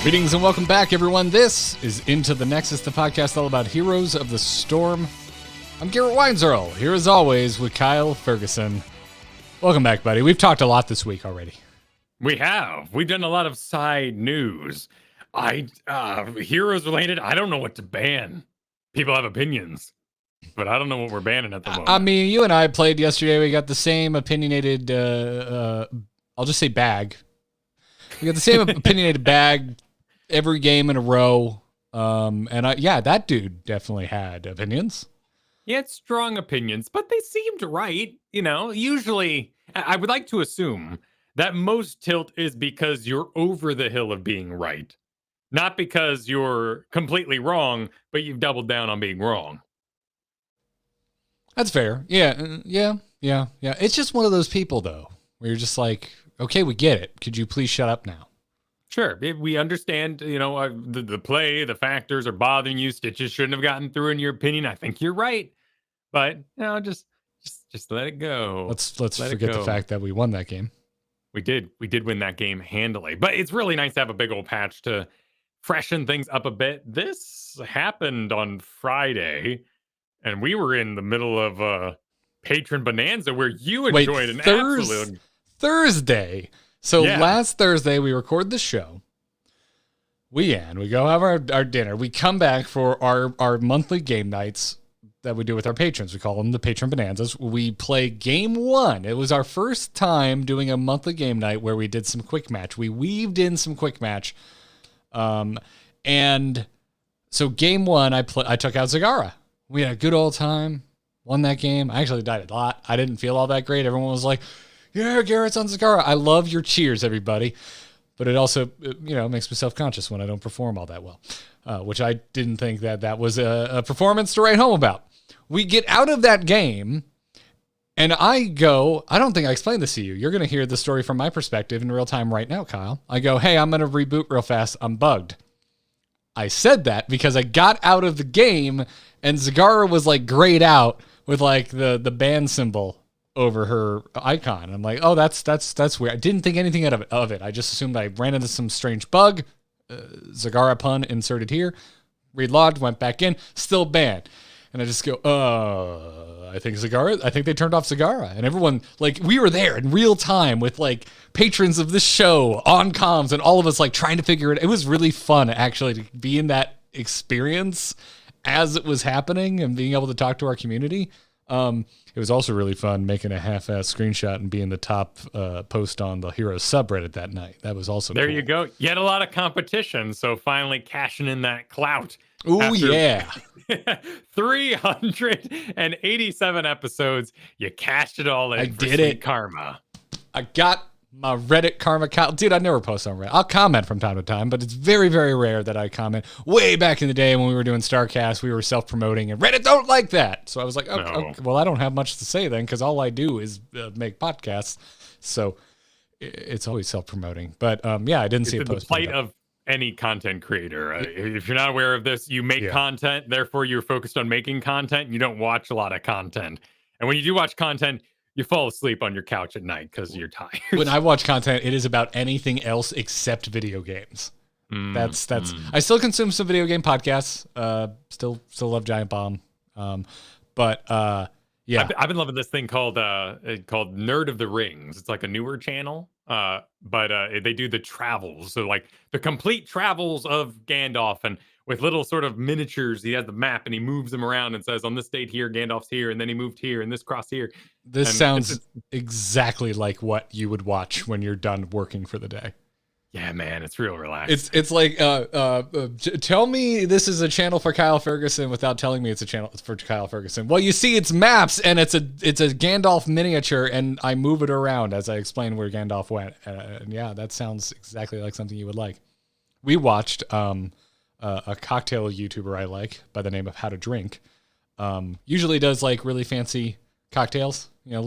Greetings and welcome back, everyone. This is Into the Nexus, the podcast all about Heroes of the Storm. I'm Garrett Weinzierl, here as always with Kyle Fergusson. Welcome back, buddy. We've talked a lot this week already. We have. We've done a lot of side news. Heroes related, I don't know what to ban. People have opinions, but I don't know what we're banning at the moment. I mean, you and I played yesterday. We got the same opinionated, I'll just say bag. We got the same opinionated bag every game in a row. That dude definitely had opinions. He had strong opinions, but they seemed right. You know, usually I would like to assume that most tilt is because you're over the hill of being right. Not because you're completely wrong, but you've doubled down on being wrong. That's fair. Yeah. It's just one of those people, though, where you're just like, okay, we get it. Could you please shut up now? Sure, we understand, the play, the factors are bothering you. Stitches shouldn't have gotten through in your opinion. I think you're right. But, just let it go. Let's forget the fact that we won that game. We did win that game handily. But it's really nice to have a big old patch to freshen things up a bit. This happened on Friday, and we were in the middle of a patron bonanza where you enjoyed an absolute Thursday. So last Thursday, we record the show. We go have our dinner. We come back for our monthly game nights that we do with our patrons. We call them the Patron Bonanzas. We play game one. It was our first time doing a monthly game night where we did some quick match. We weaved in some quick match. And so game one, I took out Zagara. We had a good old time. Won that game. I actually died a lot. I didn't feel all that great. Everyone was like, yeah, Garrett's on Zagara. I love your cheers, everybody. But it also, makes me self-conscious when I don't perform all that well, which I didn't think that was a performance to write home about. We get out of that game, and I don't think I explained this to you. You're going to hear the story from my perspective in real time right now, Kyle. I go, hey, I'm going to reboot real fast. I'm bugged. I said that because I got out of the game, and Zagara was like grayed out with like the band symbol over her icon. I'm like, oh, that's weird. I didn't think anything of it. I just assumed I ran into some strange bug. Zagara pun inserted here. Relogged, went back in, still banned. And I just go, I think they turned off Zagara. And everyone, like, we were there in real time with like patrons of this show on comms and all of us like trying to figure it. It was really fun actually to be in that experience as it was happening and being able to talk to our community. It was also really fun making a half-ass screenshot and being the top post on the Heroes subreddit that night. That was also there cool. You go. You had a lot of competition, so finally cashing in that clout. Oh, yeah. 387 episodes. You cashed it all in. I did it. Karma. I got my Reddit karma. Dude, I never post on Reddit. I'll comment from time to time, but it's very, very rare that I comment. Way back in the day when we were doing StarCast, we were self-promoting, and Reddit don't like that. So I was like, okay, well, I don't have much to say then because all I do is make podcasts. So it's always self-promoting. But I didn't see a post. The plight of any content creator. If you're not aware of this, you make content, therefore you're focused on making content. You don't watch a lot of content. And when you do watch content, you fall asleep on your couch at night because you're tired. When I watch content, it is about anything else except video games. That's. I still consume some video game podcasts. Still love Giant Bomb. I've been loving this thing called Nerd of the Rings. It's like a newer channel. But they do the travels, so like the complete travels of Gandalf, and with little sort of miniatures. He has the map and he moves them around and says, on this date here, Gandalf's here, and then he moved here, and this cross here. This sounds exactly like what you would watch when you're done working for the day. Yeah, man, it's real relaxed. It's like, tell me this is a channel for Kyle Fergusson without telling me it's a channel for Kyle Fergusson. Well, you see, it's maps, and it's a Gandalf miniature, and I move it around as I explain where Gandalf went. That sounds exactly like something you would like. We watched a cocktail YouTuber I like by the name of How to Drink. Usually does like really fancy cocktails. I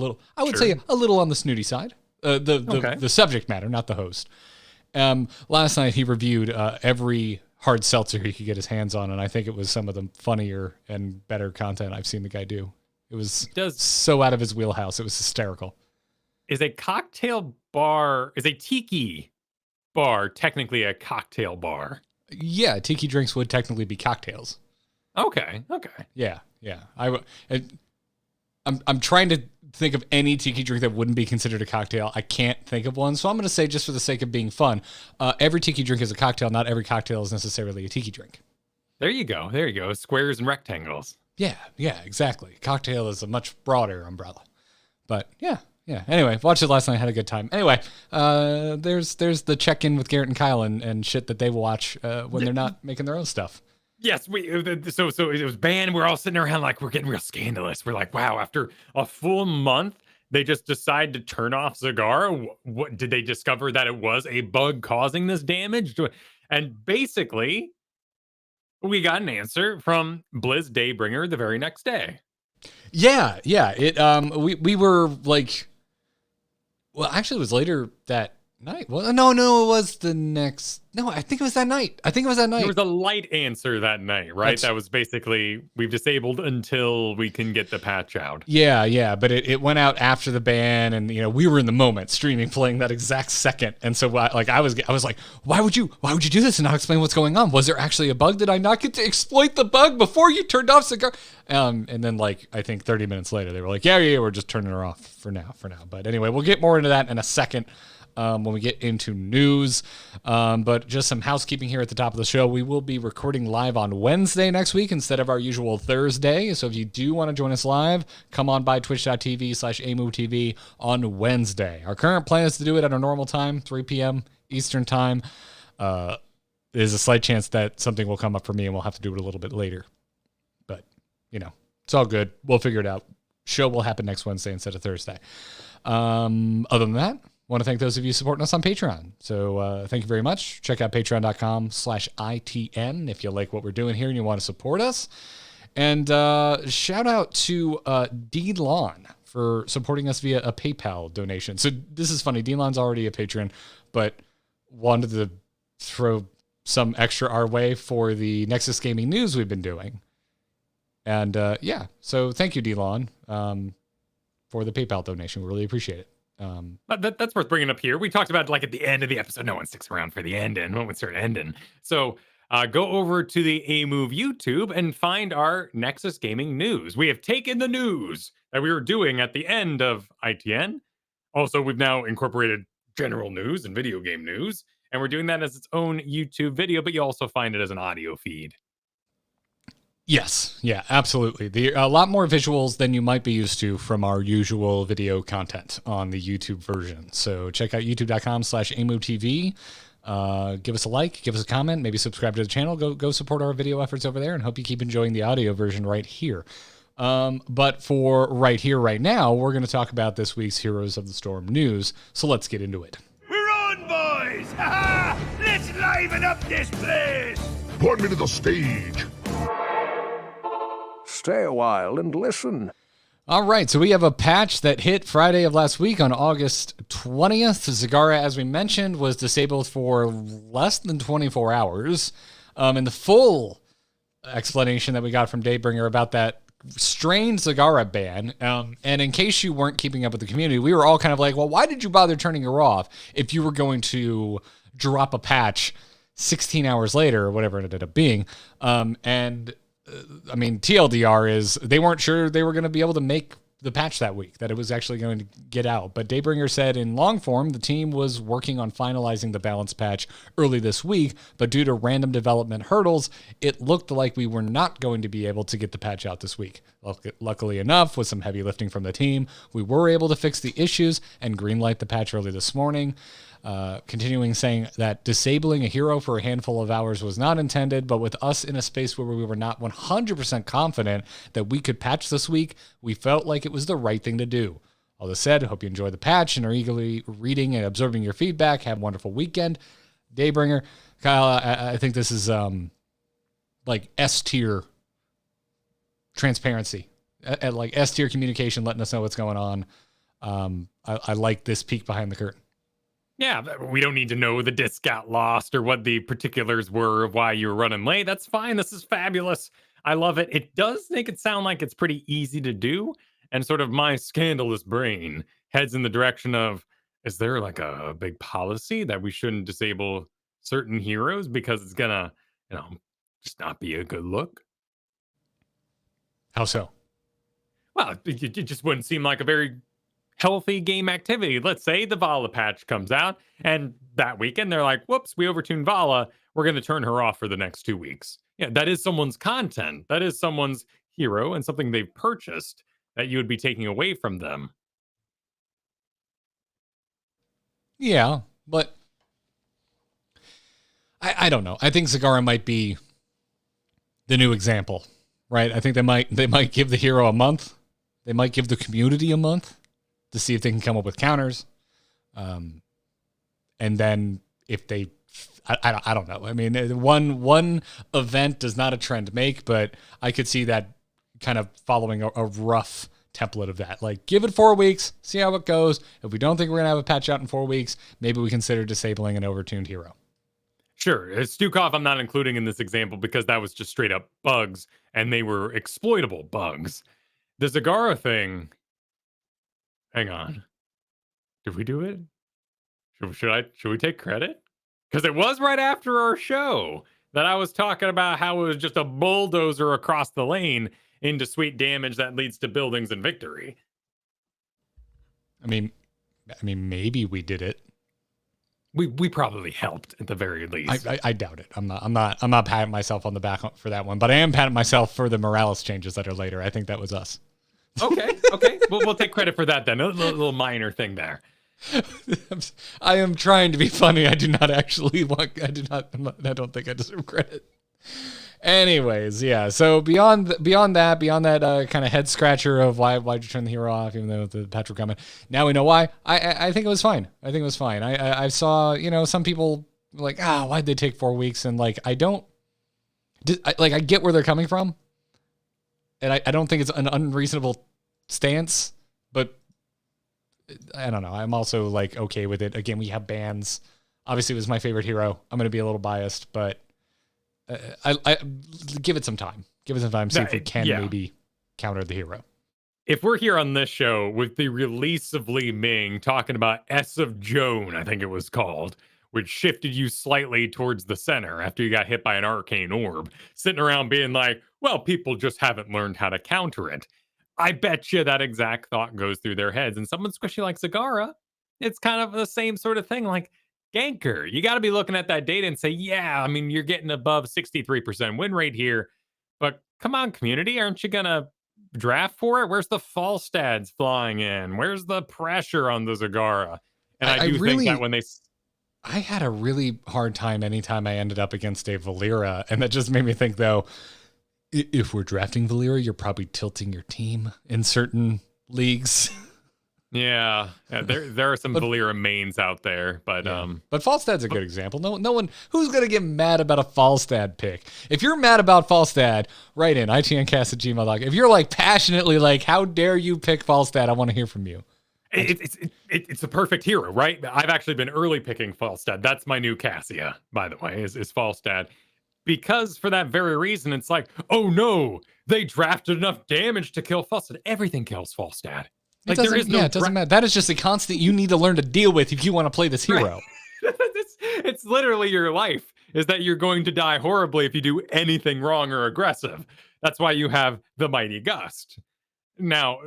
would say a little on the snooty side. The subject matter, not the host. Last night he reviewed every hard seltzer he could get his hands on, and I think it was some of the funnier and better content I've seen the guy do. It was so out of his wheelhouse. It was hysterical. Is a cocktail bar, is a tiki bar technically a cocktail bar? Yeah, tiki drinks would technically be cocktails. Okay. Yeah. I'm trying to think of any tiki drink that wouldn't be considered a cocktail. I can't think of one, so I'm going to say, just for the sake of being fun, every tiki drink is a cocktail. Not every cocktail is necessarily a tiki drink. There you go. Squares and rectangles. Yeah, exactly. Cocktail is a much broader umbrella. But yeah. Anyway, watched it last night. Had a good time. Anyway, there's the check-in with Garrett and Kyle and shit that they watch when they're not making their own stuff. Yes, so it was banned. We're all sitting around like we're getting real scandalous. We're like, wow, after a full month, they just decide to turn off Zagara. What did they discover, that it was a bug causing this damage? And basically, we got an answer from Blizz Daybringer the very next day. Yeah. It we were like, well, actually it was later that night. Well, no, it was the next. No, I think it was that night. There was a light answer that night, right? That was basically, we've disabled until we can get the patch out. Yeah, but it went out after the ban, and we were in the moment, streaming, playing that exact second, and so I was like, why would you do this and not explain what's going on? Was there actually a bug? Did I not get to exploit the bug before you turned off Zagara? And then I think 30 minutes later, they were like, yeah, we're just turning her off for now. But anyway, we'll get more into that in a second. When we get into news. But just some housekeeping here at the top of the show. We will be recording live on Wednesday next week instead of our usual Thursday. So if you do want to join us live, come on by twitch.tv/AMOVTV on Wednesday. Our current plan is to do it at our normal time, 3 p.m. Eastern time. There's a slight chance that something will come up for me and we'll have to do it a little bit later. But, it's all good. We'll figure it out. Show will happen next Wednesday instead of Thursday. Other than that, want to thank those of you supporting us on Patreon. So thank you very much. Check out patreon.com/ITN if you like what we're doing here and you want to support us. And shout out to D-Lon for supporting us via a PayPal donation. So this is funny. D-Lon's already a patron, but wanted to throw some extra our way for the Nexus Gaming news we've been doing. And so thank you, D-Lon, for the PayPal donation. We really appreciate it. But that's worth bringing up here. We talked about at the end of the episode. No one sticks around for the end and when we start ending. So go over to the AMove YouTube and find our Nexus Gaming news. We have taken the news that we were doing at the end of ITN. Also, we've now incorporated general news and video game news, and we're doing that as its own YouTube video, but you also find it as an audio feed. Yes, yeah, absolutely. A lot more visuals than you might be used to from our usual video content on the YouTube version. So check out youtube.com/AMOTV. Give us a like, give us a comment, maybe subscribe to the channel. Go support our video efforts over there, and hope you keep enjoying the audio version right here. But for right here, right now, we're going to talk about this week's Heroes of the Storm news. So let's get into it. We're on, boys! Ha-ha! Let's liven up this place! Point me to the stage. Stay a while and listen. All right, so we have a patch that hit Friday of last week on August 20th. Zagara, as we mentioned, was disabled for less than 24 hours. And the full explanation that we got from Daybringer about that strange Zagara ban, and in case you weren't keeping up with the community, we were all kind of like, well, why did you bother turning her off if you were going to drop a patch 16 hours later, or whatever it ended up being? I mean, TLDR is they weren't sure they were going to be able to make the patch that week, that it was actually going to get out. But Daybringer said in long form, the team was working on finalizing the balance patch early this week, but due to random development hurdles, it looked like we were not going to be able to get the patch out this week. Luckily enough, with some heavy lifting from the team, we were able to fix the issues and greenlight the patch early this morning. Continuing saying that disabling a hero for a handful of hours was not intended, but with us in a space where we were not 100% confident that we could patch this week, we felt like it was the right thing to do. All this said, hope you enjoy the patch and are eagerly reading and observing your feedback. Have a wonderful weekend. Daybringer. Kyle, I think this is like S-tier transparency. Like S-tier communication, letting us know what's going on. I like this peek behind the curtain. Yeah, we don't need to know the disc got lost or what the particulars were of why you were running late. That's fine. This is fabulous. I love it. It does make it sound like it's pretty easy to do. And sort of my scandalous brain heads in the direction of, Is there like a big policy that we shouldn't disable certain heroes because it's gonna, you know, just not be a good look? How so? Well, it just wouldn't seem like a very healthy game activity. Let's say the Vala patch comes out, and that weekend they're like, whoops, we overtuned Vala. We're going to turn her off for the next 2 weeks. Yeah, that is someone's content. That is someone's hero and something they've purchased that you would be taking away from them. Yeah, but I don't know. I think Zagara might be the new example, right? I think they might give the hero a month. They might give the community a month to see if they can come up with counters. And then if they, I don't know. I mean, one event does not a trend make, but I could see that kind of following a rough template of that. Like, give it 4 weeks, see how it goes. If we don't think we're going to have a patch out in 4 weeks, maybe we consider disabling an overtuned hero. Sure. Stukov, I'm not including in this example because that was just straight up bugs and they were exploitable bugs. The Zagara thing, hang on. Did we do it? Should we take credit? Because it was right after our show that I was talking about how it was just a bulldozer across the lane into sweet damage that leads to buildings and victory. I mean, maybe we did it. We probably helped at the very least. I doubt it. I'm not patting myself on the back for that one, but I am patting myself for the Morales changes that are later. I think that was us. Okay. We'll take credit for that then. A little minor thing there. I am trying to be funny. I do not actually want. I don't think I deserve credit. Anyways, yeah. So beyond that kind of head scratcher of why'd you turn the hero off, even though the patch were coming. Now we know why. I think it was fine. I saw some people like, why'd they take 4 weeks? And like I get where they're coming from, and I don't think it's an unreasonable stance, but I don't know. I'm also like okay with it. Again, we have bans. Obviously, it was my favorite hero. I'm going to be a little biased, but I give it some time. See if we can maybe counter the hero. If we're here on this show with the release of Li Ming talking about S of Joan, I think it was called, which shifted you slightly towards the center after you got hit by an arcane orb, sitting around being like, well, people just haven't learned how to counter it. I bet you that exact thought goes through their heads. And someone squishy like Zagara, it's kind of the same sort of thing. Like, ganker, you got to be looking at that data and say, yeah, I mean, you're getting above 63% win rate here. But come on, community, aren't you going to draft for it? Where's the false stats flying in? Where's the pressure on the Zagara? And I do think that when I had a really hard time anytime I ended up against a Valera. And that just made me think, though, if we're drafting Valera, you're probably tilting your team in certain leagues. Yeah, there are some Valera mains out there, but but Falstad's a good example. No one who's gonna get mad about a Falstad pick. If you're mad about Falstad, write in itncast@gmail.com. If you're like passionately like, how dare you pick Falstad? I want to hear from you. It's a perfect hero, right? I've actually been early picking Falstad. That's my new Cassia, by the way, is Falstad. Because for that very reason, it's like, oh no, they drafted enough damage to kill Falstad. Everything kills Falstad. Like there is no. Yeah, it doesn't matter. That is just a constant you need to learn to deal with if you want to play this hero. Right. it's literally your life. Is that you're going to die horribly if you do anything wrong or aggressive. That's why you have the Mighty Gust. Now,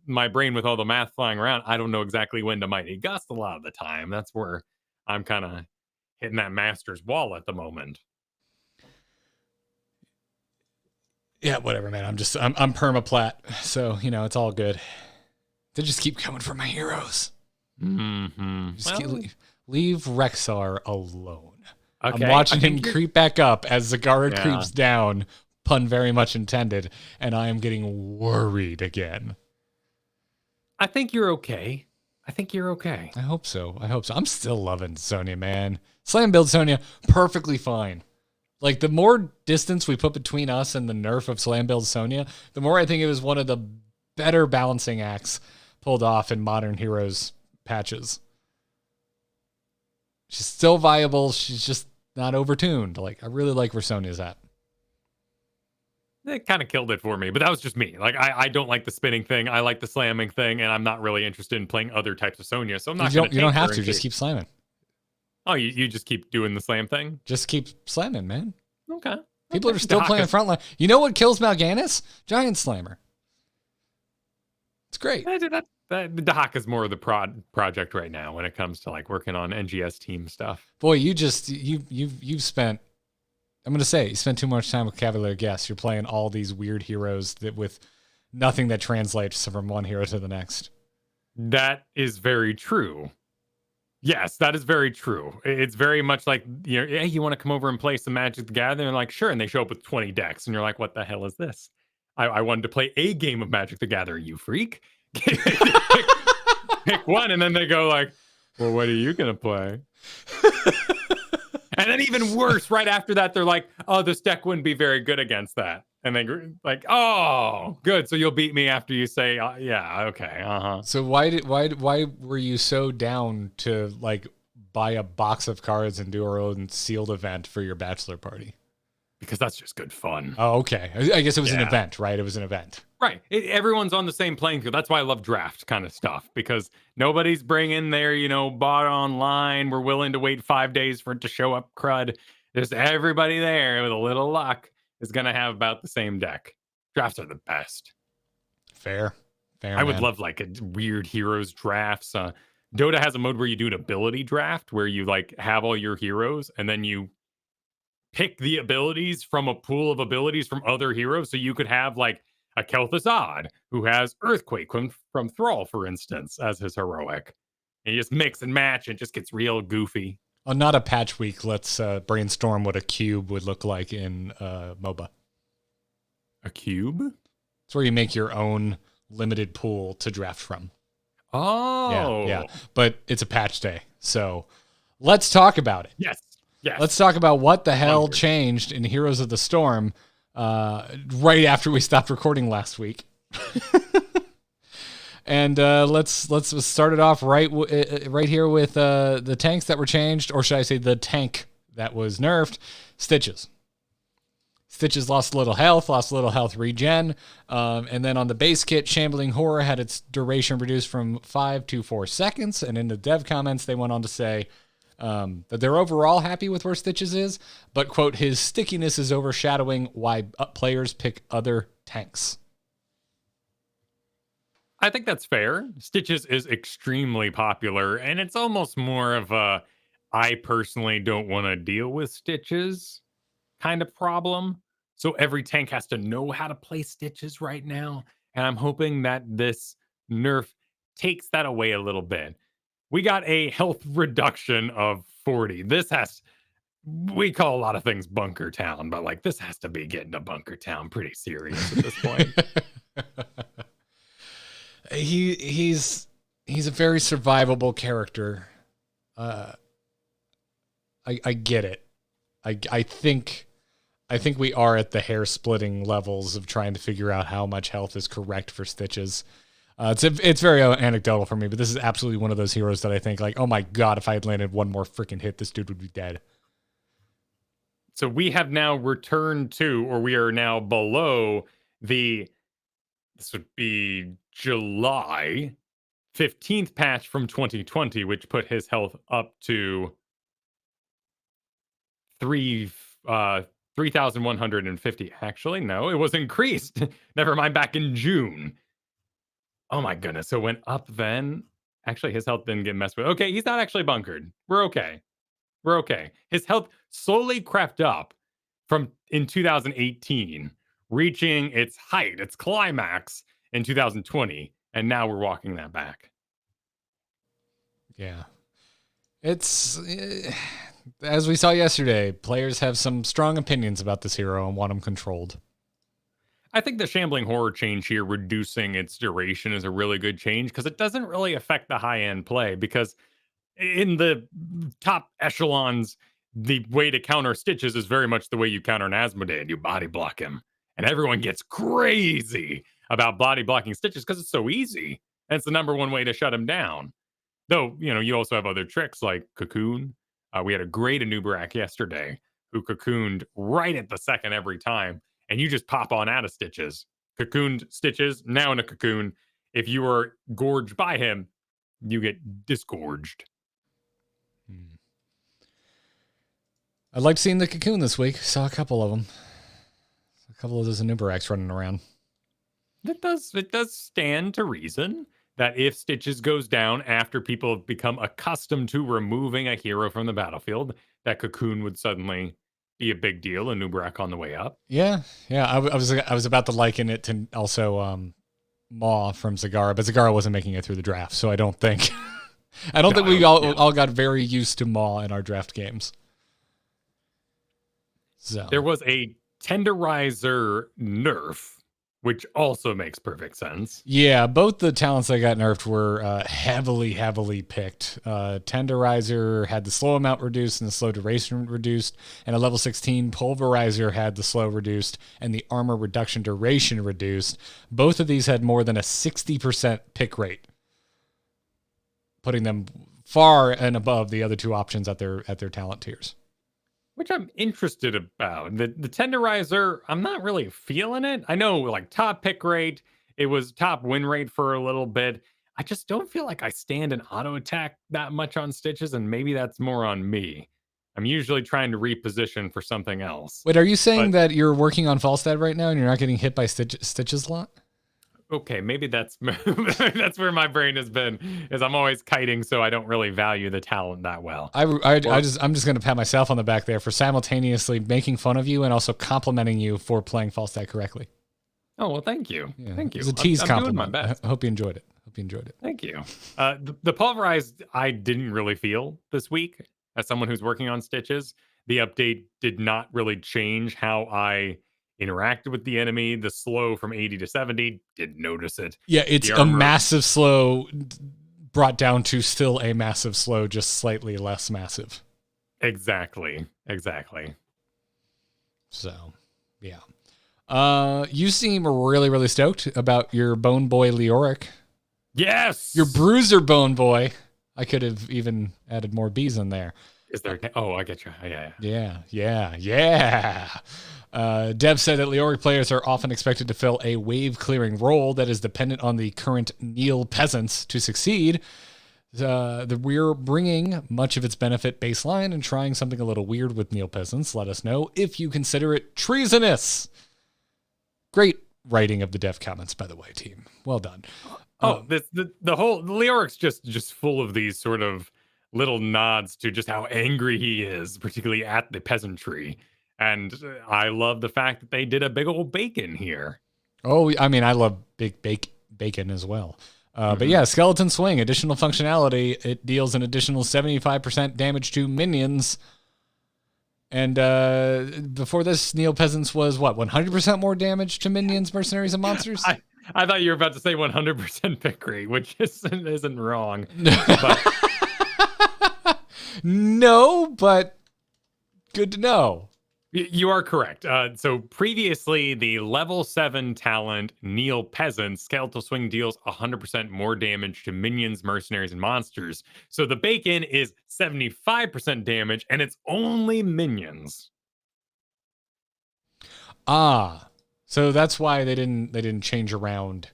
my brain with all the math flying around, I don't know exactly when to Mighty Gust a lot of the time. That's where I'm kind of hitting that master's wall at the moment. Yeah, whatever, man. I'm permaplat, so it's all good. They just keep coming for my heroes. Mm-hmm. Leave Rexar alone. Okay. I'm watching him creep back up as Zagara creeps down. Pun very much intended, and I am getting worried again. I think you're okay. I hope so. I'm still loving Sonya, man. Slam build Sonya, perfectly fine. Like, the more distance we put between us and the nerf of Slam build Sonya, the more I think it was one of the better balancing acts pulled off in Modern Heroes patches. She's still viable. She's just not overtuned. Like, I really like where Sonya's at. It kind of killed it for me, but that was just me. Like, I don't like the spinning thing. I like the slamming thing, and I'm not really interested in playing other types of Sonya, so I'm not going to. You don't have to. Just keep slamming. Oh, you just keep doing the slam thing? Just keep slamming, man. Okay. People are still playing frontline. You know what kills Mal'Ganis? Giant Slammer. It's great. Dahak is more of the project right now when it comes to like working on NGS team stuff. Boy, you've spent. I'm going to say you spent too much time with Cavalier Guess. You're playing all these weird heroes that with nothing that translates from one hero to the next. That is very true. Yes, that is very true. It's very much like, hey, you want to come over and play some Magic the Gathering? And like, sure. And they show up with 20 decks. And you're like, what the hell is this? I wanted to play a game of Magic the Gathering, you freak. pick one. And then they go like, well, what are you going to play? And then even worse, right after that, they're like, oh, this deck wouldn't be very good against that. And they like, oh, good. So you'll beat me after you say, yeah, okay, uh-huh. So why were you so down to like buy a box of cards and do our own sealed event for your bachelor party? Because that's just good fun. Oh, okay. I guess it was an event, right? It was an event. Right. Everyone's on the same playing field. That's why I love draft kind of stuff, because nobody's bringing their, bought online. We're willing to wait 5 days for it to show up crud. There's everybody there with a little luck is going to have about the same deck. Drafts are the best. Fair. I would love like a weird heroes drafts. Dota has a mode where you do an ability draft where you like have all your heroes and then you pick the abilities from a pool of abilities from other heroes. So you could have like a Kel'Thuzad who has Earthquake from Thrall, for instance, as his heroic. And you just mix and match and it just gets real goofy. Oh, not a patch week. Let's brainstorm what a cube would look like in MOBA. A cube? It's where you make your own limited pool to draft from. Oh. Yeah. But it's a patch day. So let's talk about it. Yes. Let's talk about what the hell changed in Heroes of the Storm right after we stopped recording last week. And let's start it off right here with the tanks that were changed, or should I say the tank that was nerfed, Stitches. Stitches lost a little health regen, and then on the base kit, Shambling Horror had its duration reduced from 5 to 4 seconds, and in the dev comments, they went on to say that they're overall happy with where Stitches is, but, quote, his stickiness is overshadowing why players pick other tanks. I think that's fair. Stitches is extremely popular, and it's almost more of a I personally don't want to deal with Stitches kind of problem. So every tank has to know how to play Stitches right now, and I'm hoping that this nerf takes that away a little bit. We got a health reduction of 40. We call a lot of things Bunker Town, but like this has to be getting to Bunker Town pretty serious at this point. He's a very survivable character. I get it. I think we are at the hair splitting levels of trying to figure out how much health is correct for Stitches. It's very anecdotal for me, but this is absolutely one of those heroes that I think like, oh my God, if I had landed one more freaking hit, this dude would be dead. So we have now returned to, or we are now below this would be July 15th patch from 2020, which put his health up to 3,150. Actually, no, it was increased. Never mind, back in June. Oh my goodness. So it went up then. Actually, his health didn't get messed with. Okay, he's not actually bunkered. We're okay. His health slowly crept up in 2018, reaching its height, its climax in 2020. And now we're walking that back. Yeah. It's, as we saw yesterday, players have some strong opinions about this hero and want him controlled. I think the Shambling Horror change here, reducing its duration, is a really good change because it doesn't really affect the high-end play, because in the top echelons, the way to counter Stitches is very much the way you counter an Asmodee. You body block him. And everyone gets crazy about body blocking Stitches because it's so easy. And it's the number one way to shut him down. Though, you also have other tricks like Cocoon. We had a great Anubarak yesterday who cocooned right at the second every time. and you just pop on out of stitches. Cocooned stitches, now in a cocoon. If you are gorged by him, you get disgorged. I liked seeing the cocoon this week. Saw a couple of them. A couple of those Anubaraks running around. It does stand to reason that if Stitches goes down after people have become accustomed to removing a hero from the battlefield, that cocoon would suddenly be a big deal. A Nubarak on the way up. Yeah. I was about to liken it to also Maw from Zagara, but Zagara wasn't making it through the draft, so I don't think think we all got very used to Maw in our draft games. So there was a Tenderizer nerf, which also makes perfect sense. Yeah, both the talents that got nerfed were heavily picked. Tenderizer had the slow amount reduced and the slow duration reduced, and a level 16 Pulverizer had the slow reduced and the armor reduction duration reduced. Both of these had more than a 60% pick rate, putting them far and above the other two options at their talent tiers. Which I'm interested about. The Tenderizer, I'm not really feeling it. I know, like, top pick rate, it was top win rate for a little bit. I just don't feel like I stand an auto attack that much on Stitches, and maybe that's more on me. I'm usually trying to reposition for something else. Wait, are you saying that you're working on Falstad right now and you're not getting hit by Stitches a lot? Okay, maybe that's that's where my brain has been, is I'm always kiting, so I don't really value the talent that well. I'm just going to pat myself on the back there for simultaneously making fun of you and also complimenting you for playing Falstad correctly. Oh, well, thank you. Yeah, thank you. It was a tease compliment. I'm doing my best. I hope you enjoyed it. Thank you. The Pulverized, I didn't really feel this week as someone who's working on Stitches. The update did not really change how I interacted with the enemy. The slow from 80 to 70, didn't notice it. Yeah, it's a massive slow brought down to still a massive slow, just slightly less massive. Exactly. So, yeah. You seem really stoked about your Bone Boy Leoric. Yes! Your Bruiser Bone Boy. I could have even added more B's in there. Is there? Oh, I get you. Yeah. Dev said that Leoric players are often expected to fill a wave-clearing role that is dependent on the current Neil peasants to succeed. We're bringing much of its benefit baseline and trying something a little weird with Neil peasants. Let us know if you consider it treasonous. Great writing of the dev comments, by the way, team. Well done. The whole Leoric's just full of these sort of little nods to just how angry he is, particularly at the peasantry. And I love the fact that they did a big old bacon here. Oh, I mean, I love big bacon as well. But yeah, Skeleton Swing, additional functionality. It deals an additional 75% damage to minions. And before this, Neil Peasants was what, 100% more damage to minions, mercenaries, and monsters? I thought you were about to say 100% pick rate, which isn't wrong. No, but good to know. You are correct. So previously, the level 7 talent Neil Peasant Skeletal Swing deals 100% more damage to minions, mercenaries, and monsters. So the bacon is 75% damage, and it's only minions. So that's why they didn't change around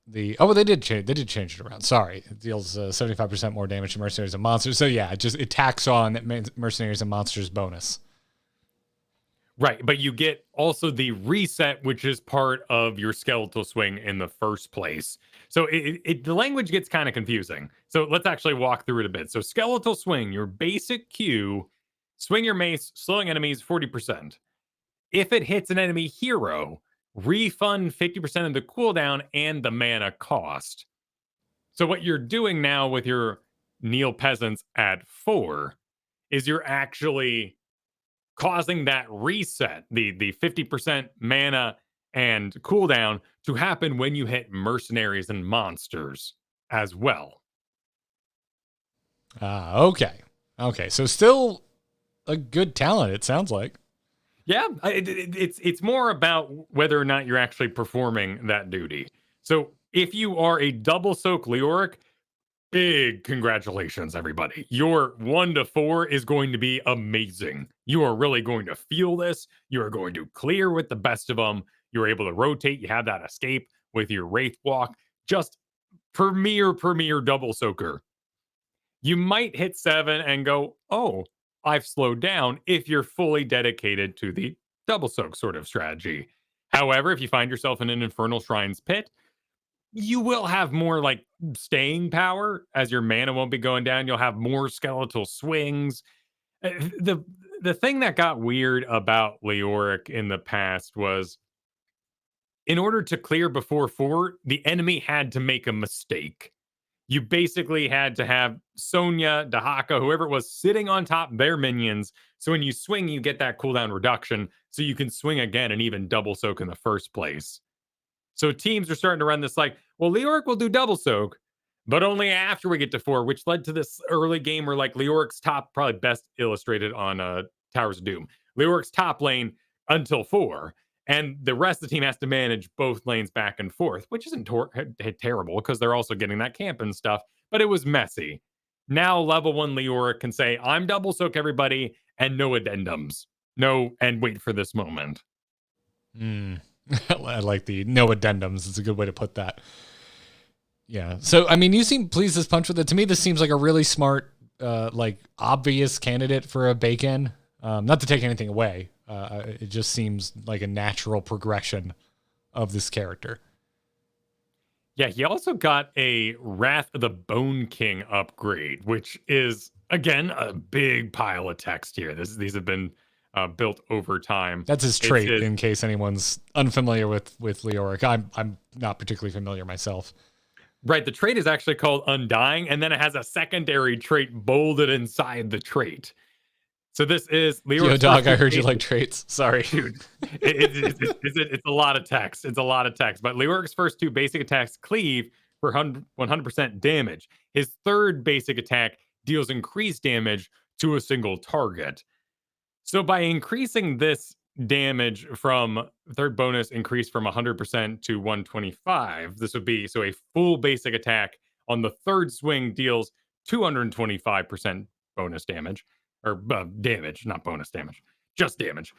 the. Oh, they did change it around. Sorry, it deals 75% more damage to mercenaries and monsters. So yeah, it tacks on that mercenaries and monsters bonus. Right, but you get also the reset, which is part of your Skeletal Swing in the first place. So the language gets kind of confusing. So let's actually walk through it a bit. So Skeletal Swing, your basic Q, swing your mace, slowing enemies 40%. If it hits an enemy hero, refund 50% of the cooldown and the mana cost. So what you're doing now with your Neil Peasants at 4 is you're actually causing that reset, the 50% mana and cooldown to happen when you hit mercenaries and monsters as well. Okay. So still a good talent, it sounds like. Yeah, it's more about whether or not you're actually performing that duty. So if you are a double soak Leoric, big congratulations, everybody. Your 1 to 4 is going to be amazing. You are really going to feel this. You are going to clear with the best of them. You're able to rotate. You have that escape with your Wraith Walk. Just premier double soaker. You might hit 7 and go, oh, I've slowed down if you're fully dedicated to the double soak sort of strategy. However, if you find yourself in an Infernal Shrine's pit, you will have more like staying power as your mana won't be going down. You'll have more skeletal swings. The thing that got weird about Leoric in the past was in order to clear before 4, the enemy had to make a mistake. You basically had to have Sonya, Dahaka, whoever it was, sitting on top of their minions. So when you swing, you get that cooldown reduction. So you can swing again and even double soak in the first place. So teams are starting to run this like, well, Leoric will do double soak, but only after we get to 4, which led to this early game where like Leoric's top, probably best illustrated on Towers of Doom. Leoric's top lane until 4. And the rest of the team has to manage both lanes back and forth, which isn't terrible because they're also getting that camp and stuff, but it was messy. Now level 1 Leoric can say, I'm double soak everybody and no addendums. No, and wait for this moment. I like the no addendums. It's a good way to put that. Yeah. So, I mean, you seem pleased as punch with it. To me, this seems like a really smart, like obvious candidate for a bake-in. Not to take anything away. It just seems like a natural progression of this character. Yeah, he also got a Wrath of the Bone King upgrade, which is, again, a big pile of text here. These have been built over time. That's his trait, in case anyone's unfamiliar with Leoric. I'm not particularly familiar myself. Right, the trait is actually called Undying, and then it has a secondary trait bolded inside the trait. So this is Leoric's. Yo, dog, I heard you like traits. Sorry. Dude, it's a lot of text. It's a lot of text. But Leoric's first 2 basic attacks cleave for 100% damage. His third basic attack deals increased damage to a single target. So by increasing this damage from third bonus increase from 100% to 125, this would be so a full basic attack on the third swing deals 225% bonus damage. Or damage, not bonus damage, just damage.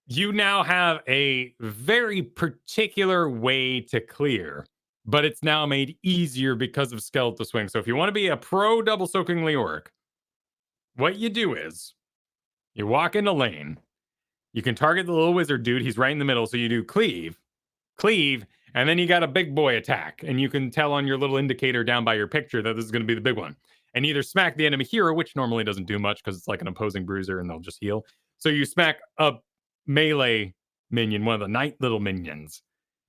You now have a very particular way to clear, but it's now made easier because of Skeletal Swing. So if you want to be a pro double soaking Leoric, what you do is you walk into lane. You can target the little wizard dude. He's right in the middle. So you do cleave, and then you got a big boy attack. And you can tell on your little indicator down by your picture that this is going to be the big one. And either smack the enemy hero, which normally doesn't do much because it's like an opposing bruiser and they'll just heal. So you smack a melee minion, one of the night little minions,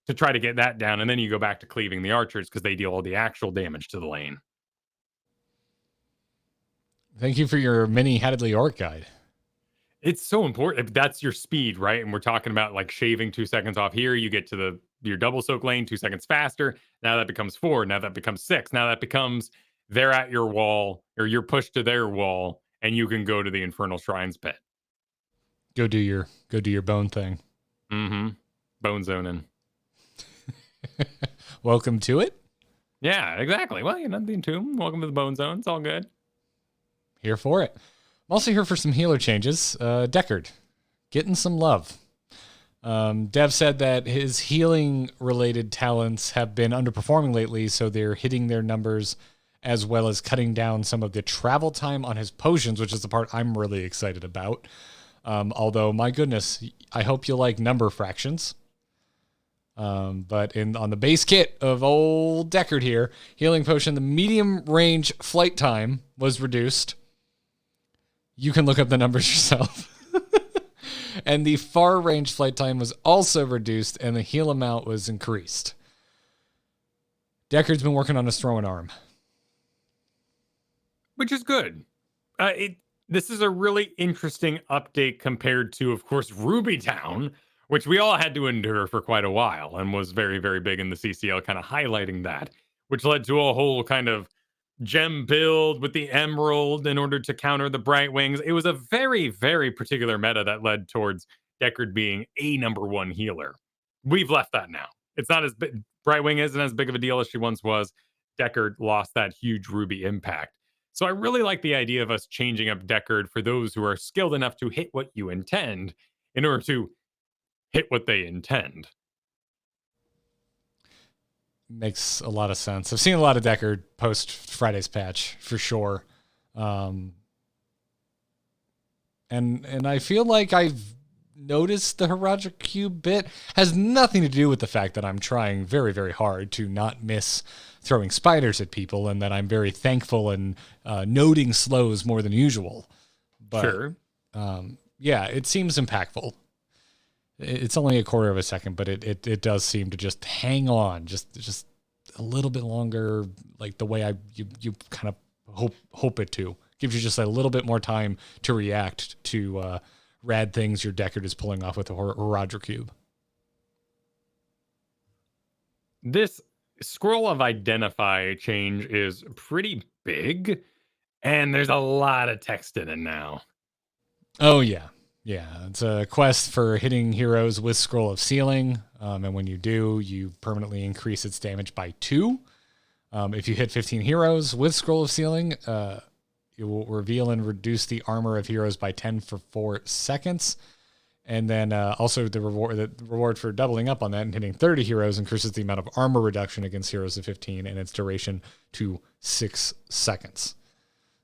to try to get that down. And then you go back to cleaving the archers because they deal all the actual damage to the lane. Thank you for your mini-hatted Leoric guide. It's so important. That's your speed, right? And we're talking about like shaving 2 seconds off here. You get to your double soak lane 2 seconds faster. Now that becomes 4. Now that becomes 6. Now that becomes they're at your wall or you're pushed to their wall and you can go to the Infernal Shrine's pit. Go do your bone thing. Mm-hmm. Bone zoning. Welcome to it. Yeah, exactly. Well, you're not the entomb. Welcome to the bone zone. It's all good. Here for it. I'm also here for some healer changes. Deckard, getting some love. Dev said that his healing-related talents have been underperforming lately, so they're hitting their numbers as well as cutting down some of the travel time on his potions, which is the part I'm really excited about. Although, my goodness, I hope you like number fractions. But on the base kit of old Deckard here, healing potion, the medium range flight time was reduced. You can look up the numbers yourself. And the far range flight time was also reduced, and the heal amount was increased. Deckard's been working on his throwing arm. Which is good. This is a really interesting update compared to, of course, Ruby Town, which we all had to endure for quite a while and was very, very big in the CCL, kind of highlighting that, which led to a whole kind of gem build with the emerald in order to counter the Bright Wings. It was a very, very particular meta that led towards Deckard being a number 1 healer. We've left that now. It's not as big. Bright Wing isn't as big of a deal as she once was. Deckard lost that huge ruby impact. So I really like the idea of us changing up Deckard for those who are skilled enough to hit what you intend in order to hit what they intend. Makes a lot of sense. I've seen a lot of Deckard post Friday's patch for sure. And I feel like I've noticed the Herodric Cube bit has nothing to do with the fact that I'm trying very, very hard to not miss throwing spiders at people, and that I'm very thankful and noting slows more than usual. But, sure. Yeah, it seems impactful. It's only a quarter of a second, but it does seem to just hang on just a little bit longer, like the way you kind of hope it to. Gives you just a little bit more time to react to rad things your Deckard is pulling off with the Herodric Cube. This scroll of identify change is pretty big, and there's a lot of text in it now. Oh, yeah. Yeah, it's a quest for hitting heroes with Scroll of Sealing, and when you do, you permanently increase its damage by 2. If you hit 15 heroes with Scroll of Sealing, it will reveal and reduce the armor of heroes by 10 for 4 seconds. And then also the reward for doubling up on that and hitting 30 heroes increases the amount of armor reduction against heroes of 15 and its duration to 6 seconds.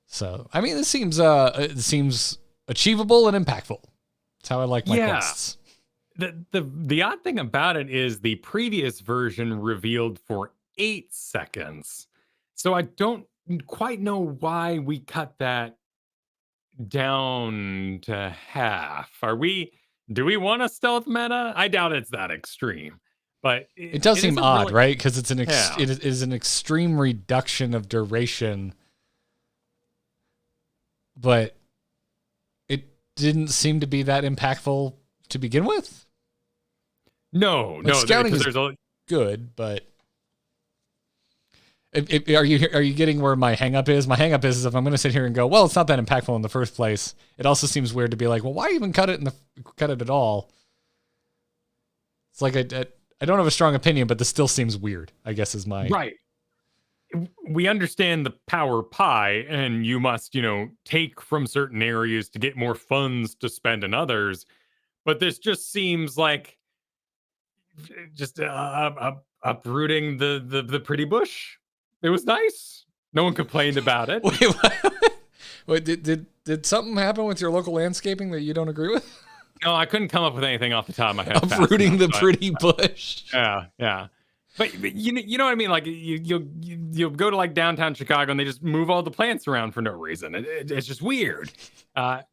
So, I mean, it seems achievable and impactful. That's how I like my quests. The odd thing about it is the previous version revealed for 8 seconds. So I don't quite know why we cut that down to half. Do we want a stealth meta? I doubt it's that extreme. But it does seem odd, right? Because it is an extreme reduction of duration, but it didn't seem to be that impactful to begin with. No, scouting is good, but are you getting where my hang-up is? My hang-up is if I'm going to sit here and go, well, it's not that impactful in the first place. It also seems weird to be like, well, why even cut it at all? It's like I don't have a strong opinion, but this still seems weird, I guess is my... Right. We understand the power pie, and you must, take from certain areas to get more funds to spend in others. But this just seems like just uprooting the pretty bush. It was nice. No one complained about it. Wait, did something happen with your local landscaping that you don't agree with? No, I couldn't come up with anything off the top of my head. Uprooting the pretty bush. Yeah. But you know what I mean? Like you'll go to like downtown Chicago and they just move all the plants around for no reason. It's just weird.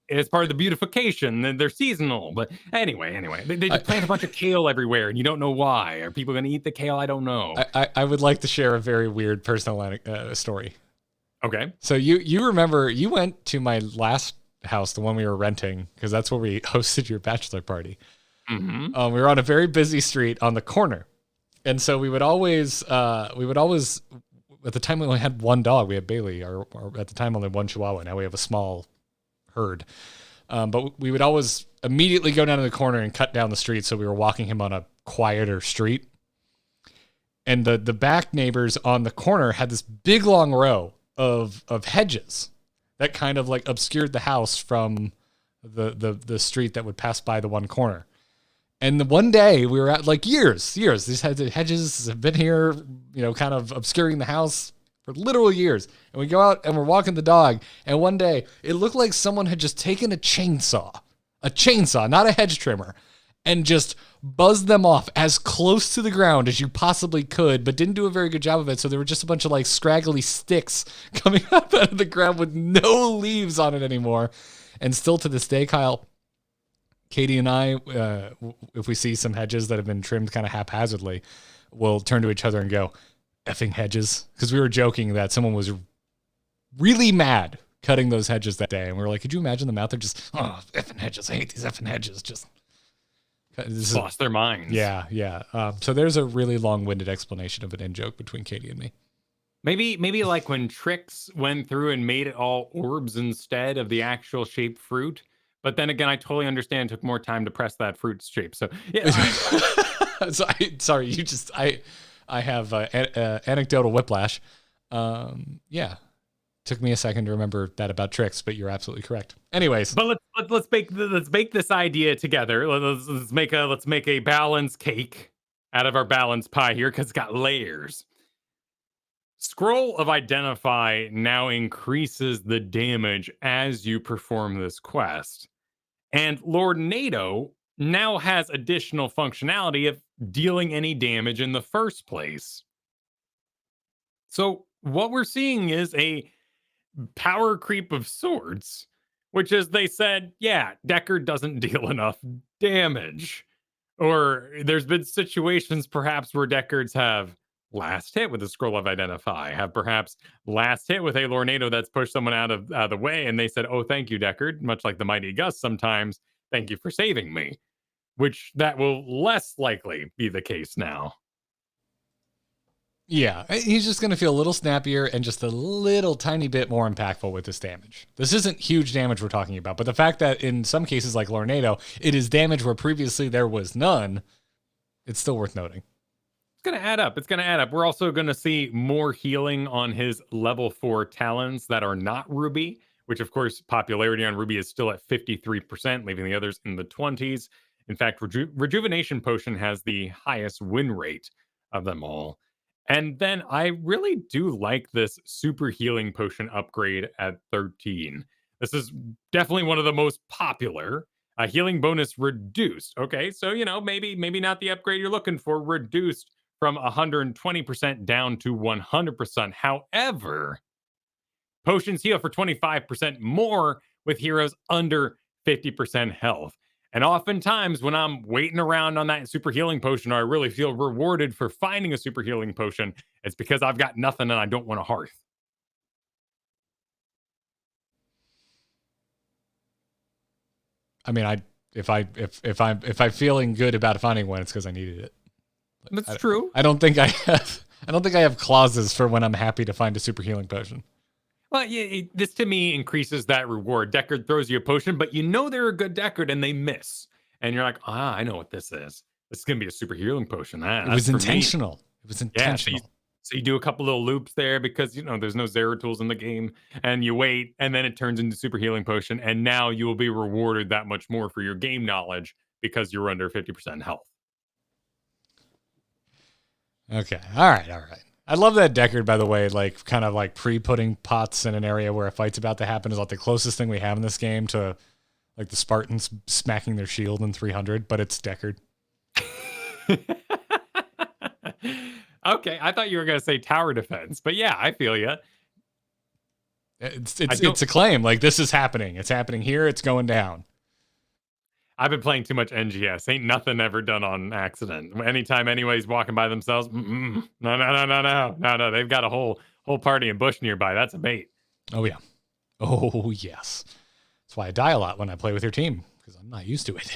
It's part of the beautification. They're seasonal. But anyway, they just plant a bunch of kale everywhere and you don't know why. Are people going to eat the kale? I don't know. I would like to share a very weird personal story. Okay. So you remember you went to my last house, the one we were renting, because that's where we hosted your bachelor party. Mm-hmm. We were on a very busy street on the corner. And so we would always, at the time we only had one dog. We had Bailey, or at the time only one Chihuahua. Now we have a small herd. But we would always immediately go down to the corner and cut down the street. So we were walking him on a quieter street. And the back neighbors on the corner had this big long row of hedges that kind of like obscured the house from the street that would pass by the one corner. And the one day we were at like years, these hedges have been here, kind of obscuring the house for literal years. And we go out and we're walking the dog. And one day it looked like someone had just taken a chainsaw, not a hedge trimmer, and just buzzed them off as close to the ground as you possibly could, but didn't do a very good job of it. So there were just a bunch of like scraggly sticks coming up out of the ground with no leaves on it anymore. And still to this day, Kyle, Katie and I, if we see some hedges that have been trimmed kind of haphazardly, we'll turn to each other and go, effing hedges. Because we were joking that someone was really mad cutting those hedges that day. And we were like, could you imagine them out there just, oh, effing hedges. I hate these effing hedges. Just lost their minds. Yeah. So there's a really long-winded explanation of an in-joke between Katie and me. Maybe like when Trix went through and made it all orbs instead of the actual shaped fruit. But then again, I totally understand it took more time to press that fruit shape. So yeah. I have anecdotal whiplash. Yeah. Took me a second to remember that about tricks, but you're absolutely correct. Anyways, but let's make this idea together. Let's make a balanced cake out of our balanced pie here because it's got layers. Scroll of Identify now increases the damage as you perform this quest. And Lord NATO now has additional functionality of dealing any damage in the first place. So what we're seeing is a power creep of sorts, which is they said, yeah, Deckard doesn't deal enough damage. Or there's been situations perhaps where Deckards have last hit with the Scroll of Identify, have perhaps last hit with a Lornado that's pushed someone out of the way, and they said, oh, thank you, Deckard, much like the Mighty Gus sometimes, thank you for saving me, which that will less likely be the case now. yeah, he's just going to feel a little snappier and just a little tiny bit more impactful with this damage. This isn't huge damage we're talking about, but the fact that in some cases like Lornado, it is damage where previously there was none, it's still worth noting. It's going to add up. It's going to add up. We're also going to see more healing on his level 4 talents that are not Ruby, which of course popularity on Ruby is still at 53%, leaving the others in the 20s. In fact, Rejuvenation Potion has the highest win rate of them all. And then I really do like this Super Healing Potion upgrade at 13. This is definitely one of the most popular. Healing bonus reduced. Okay, so, maybe not the upgrade you're looking for, reduced from 120% down to 100%. However, potions heal for 25% more with heroes under 50% health. And oftentimes when I'm waiting around on that super healing potion, or I really feel rewarded for finding a super healing potion, it's because I've got nothing and I don't want a hearth. I mean, if I'm feeling good about finding one, it's because I needed it. That's true. I don't think I have clauses for when I'm happy to find a super healing potion. Well, yeah, this to me increases that reward. Deckard throws you a potion, but they're a good Deckard and they miss. And you're like, I know what this is. This is going to be a super healing potion. It was intentional. It was intentional. Yeah, so you do a couple little loops there because, there's no Zeratul in the game. And you wait, and then it turns into super healing potion. And now you will be rewarded that much more for your game knowledge because you're under 50% health. Okay. All right. I love that Deckard, by the way, like kind of like pre-putting pots in an area where a fight's about to happen is like the closest thing we have in this game to like the Spartans smacking their shield in 300, but it's Deckard. Okay, I thought you were going to say tower defense, but yeah, I feel you. It's a claim. Like, this is happening. It's happening here. It's going down. I've been playing too much NGS. Ain't nothing ever done on accident. Anytime anybody's walking by themselves, no. They've got a whole party and bush nearby. That's a bait. Oh yeah. Oh yes. That's why I die a lot when I play with your team because I'm not used to it.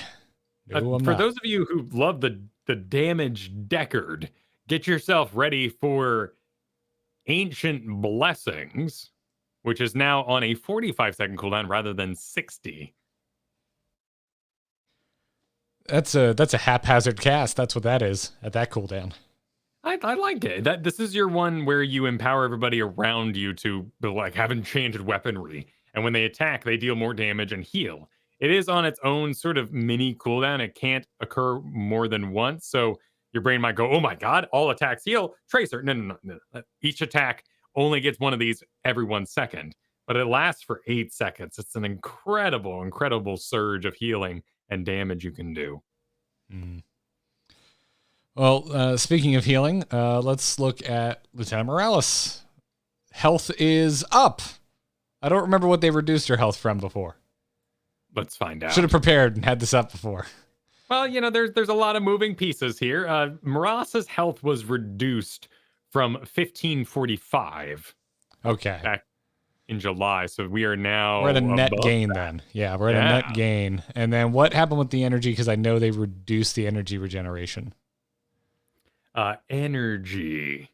No, for those of you who love the damage Deckard, get yourself ready for Ancient Blessings, which is now on a 45-second cooldown rather than 60. That's a haphazard cast. That's what that is at that cooldown. I like it. This is your one where you empower everybody around you to have enchanted weaponry, and when they attack, they deal more damage and heal. It is on its own sort of mini cooldown. It can't occur more than once, so your brain might go, "Oh my god, all attacks heal." Tracer, no. Each attack only gets one of these every 1 second, but it lasts for 8 seconds. It's an incredible surge of healing and damage you can do. Well, speaking of healing, let's look at Lieutenant Morales. Health is up. I don't remember what they reduced her health from before. Let's find out. Should have prepared and had this up before. Well, there's a lot of moving pieces here. Morales' health was reduced from 1545. Okay. Back in July, so we are now we're at a net gain then. Yeah, we're at a net gain. And then what happened with the energy? Because I know they reduced the energy regeneration. Energy.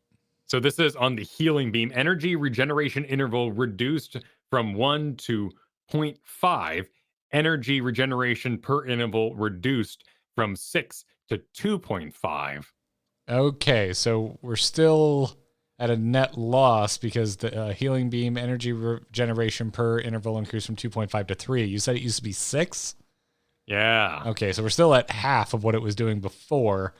So this is on the healing beam. Energy regeneration interval reduced from 1 to 0.5. Energy regeneration per interval reduced from 6 to 2.5. Okay, so we're still at a net loss because the healing beam energy regeneration per interval increased from 2.5 to 3. You said it used to be 6? Yeah. Okay, so we're still at half of what it was doing before.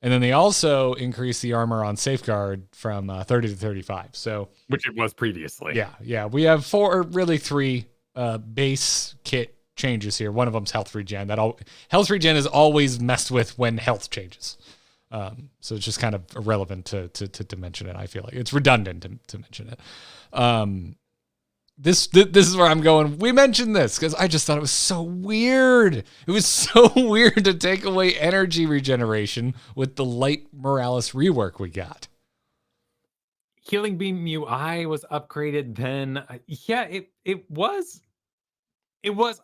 And then they also increased the armor on Safeguard from 30 to 35. So, which it was previously. Yeah. We have 4, or really 3 base kit changes here. One of them's health regen. Health regen is always messed with when health changes. So it's just kind of irrelevant to mention it. I feel like it's redundant to mention it. This is where I'm going. We mentioned this because I just thought it was so weird. It was so weird to take away energy regeneration with the light Morales rework we got. Healing Beam UI was upgraded then. Yeah, it was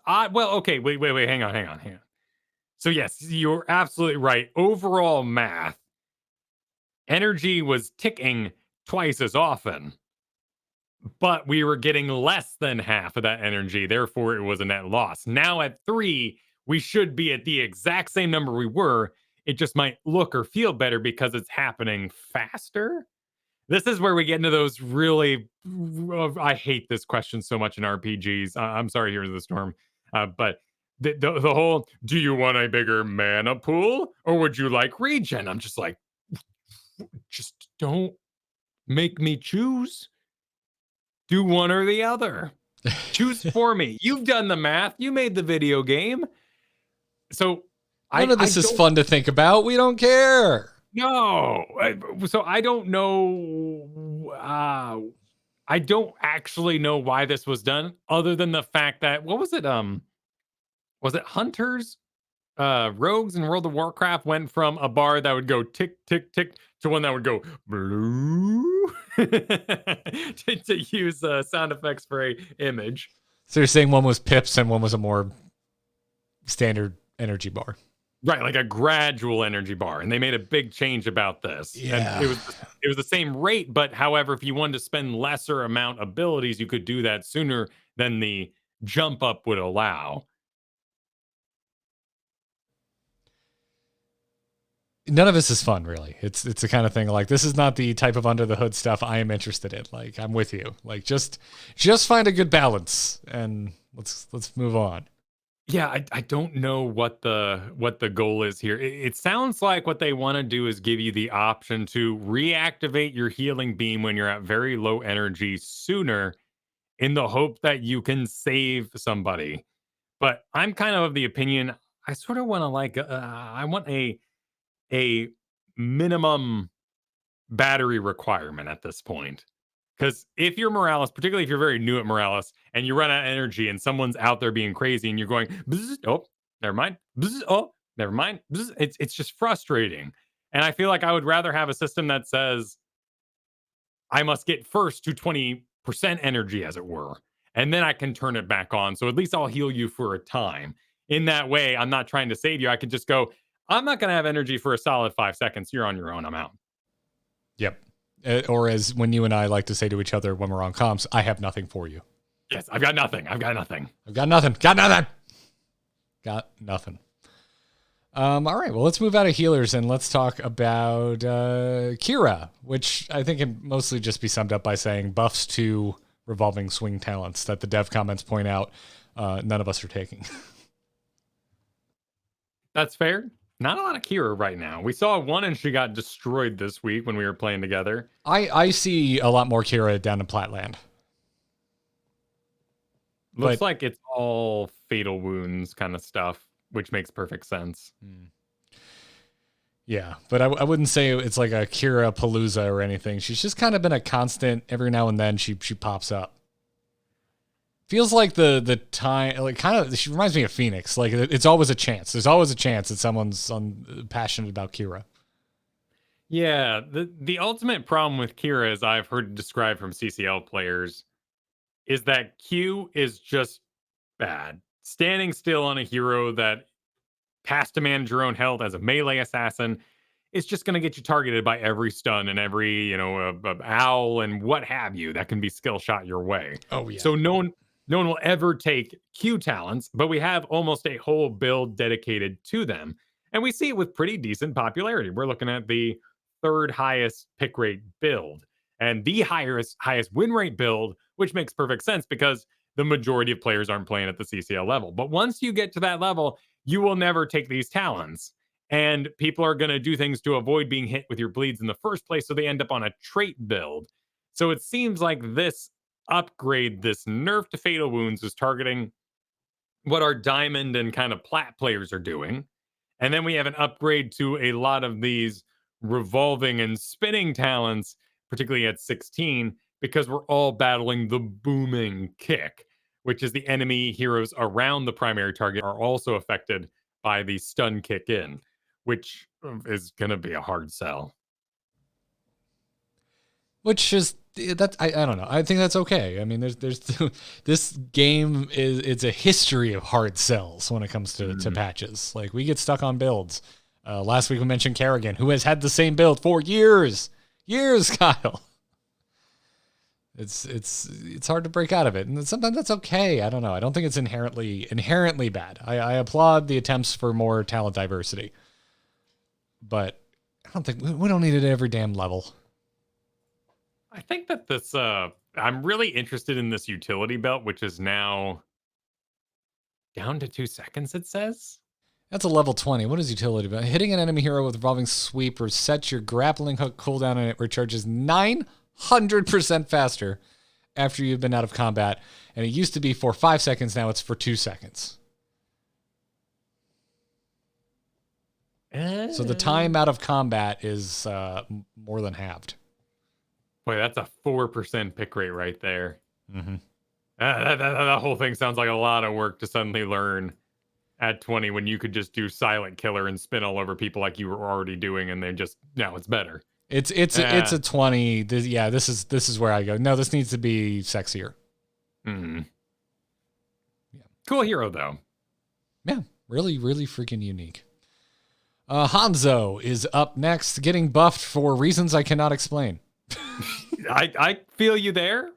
odd. Well, okay, wait, hang on. So yes, you're absolutely right. Overall math, energy was ticking twice as often, but we were getting less than half of that energy. Therefore, it was a net loss. Now at 3, we should be at the exact same number we were. It just might look or feel better because it's happening faster. This is where we get into those really, I hate this question so much in RPGs. I'm sorry, Heroes of the Storm. But the whole, do you want a bigger mana pool or would you like regen? I'm just like, just don't make me choose. Do one or the other. Choose for me. You've done the math. You made the video game. So none of this is fun to think about. We don't care. No. So I don't know. I don't actually know why this was done, other than the fact that, what was it? Was it Hunters? Rogues in World of Warcraft went from a bar that would go tick, tick, tick to one that would go blue to use sound effects for a image. So you're saying one was pips and one was a more standard energy bar. Right, like a gradual energy bar, and they made a big change about this. Yeah. And it was the same rate, but however, if you wanted to spend lesser amount abilities, you could do that sooner than the jump up would allow. None of this is fun, really. It's the kind of thing like, this is not the type of under the hood stuff I am interested in. Like, I'm with you. Like, just find a good balance and let's move on. Yeah, I don't know what the goal is here. It sounds like what they want to do is give you the option to reactivate your healing beam when you're at very low energy sooner, in the hope that you can save somebody. But I'm kind of the opinion, I sort of want to I want a minimum battery requirement at this point. Because if you're Morales, particularly if you're very new at Morales, and you run out of energy and someone's out there being crazy and you're going, oh, never mind. Oh, never mind. It's just frustrating. And I feel like I would rather have a system that says, I must get first to 20% energy, as it were. And then I can turn it back on. So at least I'll heal you for a time. In that way, I'm not trying to save you. I can just go, I'm not going to have energy for a solid 5 seconds. You're on your own. I'm out. Yep. Or as when you and I like to say to each other when we're on comms, I have nothing for you. Yes, I've got nothing. Got nothing. All right, well, let's move out of healers and let's talk about Kira, which I think can mostly just be summed up by saying buffs to revolving swing talents that the dev comments point out none of us are taking. That's fair. Not a lot of Kira right now. We saw one and she got destroyed this week when we were playing together. I see a lot more Kira down in Platland. Looks like it's all fatal wounds kind of stuff, which makes perfect sense. Yeah, but I wouldn't say it's like a Kira Palooza or anything. She's just kind of been a constant. Every now and then she pops up. Feels like the time, like kind of, she reminds me of Phoenix. Like it's always a chance. There's always a chance that someone's passionate about Kira. Yeah, the ultimate problem with Kira, as I've heard described from CCL players, is that Q is just bad. Standing still on a hero that has to manage your own health as a melee assassin is just going to get you targeted by every stun and every, owl and what have you that can be skill shot your way. Oh, yeah. So no one will ever take Q talents, but we have almost a whole build dedicated to them. And we see it with pretty decent popularity. We're looking at the 3rd highest pick rate build. and the highest win rate build, which makes perfect sense because the majority of players aren't playing at the CCL level. But once you get to that level, you will never take these talents. And people are going to do things to avoid being hit with your bleeds in the first place, so they end up on a trait build. So it seems like this upgrade, this nerf to Fatal Wounds, is targeting what our Diamond and kind of Plat players are doing. And then we have an upgrade to a lot of these revolving and spinning talents, particularly at 16, because we're all battling the booming kick, which is the enemy heroes around the primary target are also affected by the stun kick in, which is going to be a hard sell. Which is that I don't know. I think that's okay. I mean, there's this game it's a history of hard sells when it comes to patches. Like we get stuck on builds. Last week we mentioned Kerrigan, who has had the same build for years, Kyle. It's hard to break out of it, and sometimes that's okay. I don't know. I don't think it's inherently bad. I applaud the attempts for more talent diversity, but I don't think we don't need it at every damn level. I think that this I'm really interested in this utility belt, which is now down to 2 seconds, it says. That's a level 20. What is utility belt? Hitting an enemy hero with revolving sweep or set your grappling hook cooldown and it recharges 900% faster after you've been out of combat. And it used to be for 5 seconds. Now it's for 2 seconds. So the time out of combat is more than halved. Boy, that's a 4% pick rate right there. Mm-hmm. That whole thing sounds like a lot of work to suddenly learn at 20 when you could just do silent killer and spin all over people like you were already doing, and then just now it's better. It's a 20. This is where I go. No, this needs to be sexier. Mm-hmm. Yeah. Cool hero though. Yeah, really, really freaking unique. Hanzo is up next, getting buffed for reasons I cannot explain. I feel you there.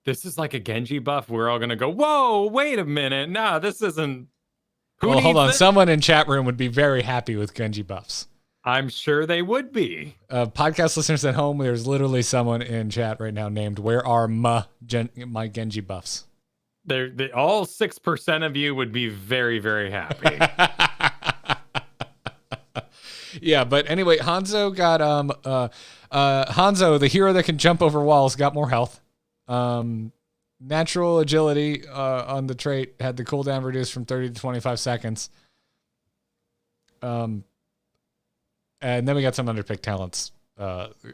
This is like a Genji buff. We're all gonna go, whoa, wait a minute. No, this isn't. Well, hold on. Someone in chat room would be very happy with Genji buffs. I'm sure they would be. Podcast listeners at home, there's literally someone in chat right now named "Where are my Genji buffs?" All 6% of you would be very, very happy. Yeah, but anyway, Hanzo got Hanzo, the hero that can jump over walls, got more health. Natural agility on the trait had the cooldown reduced from 30 to 25 seconds. And then we got some underpicked talents,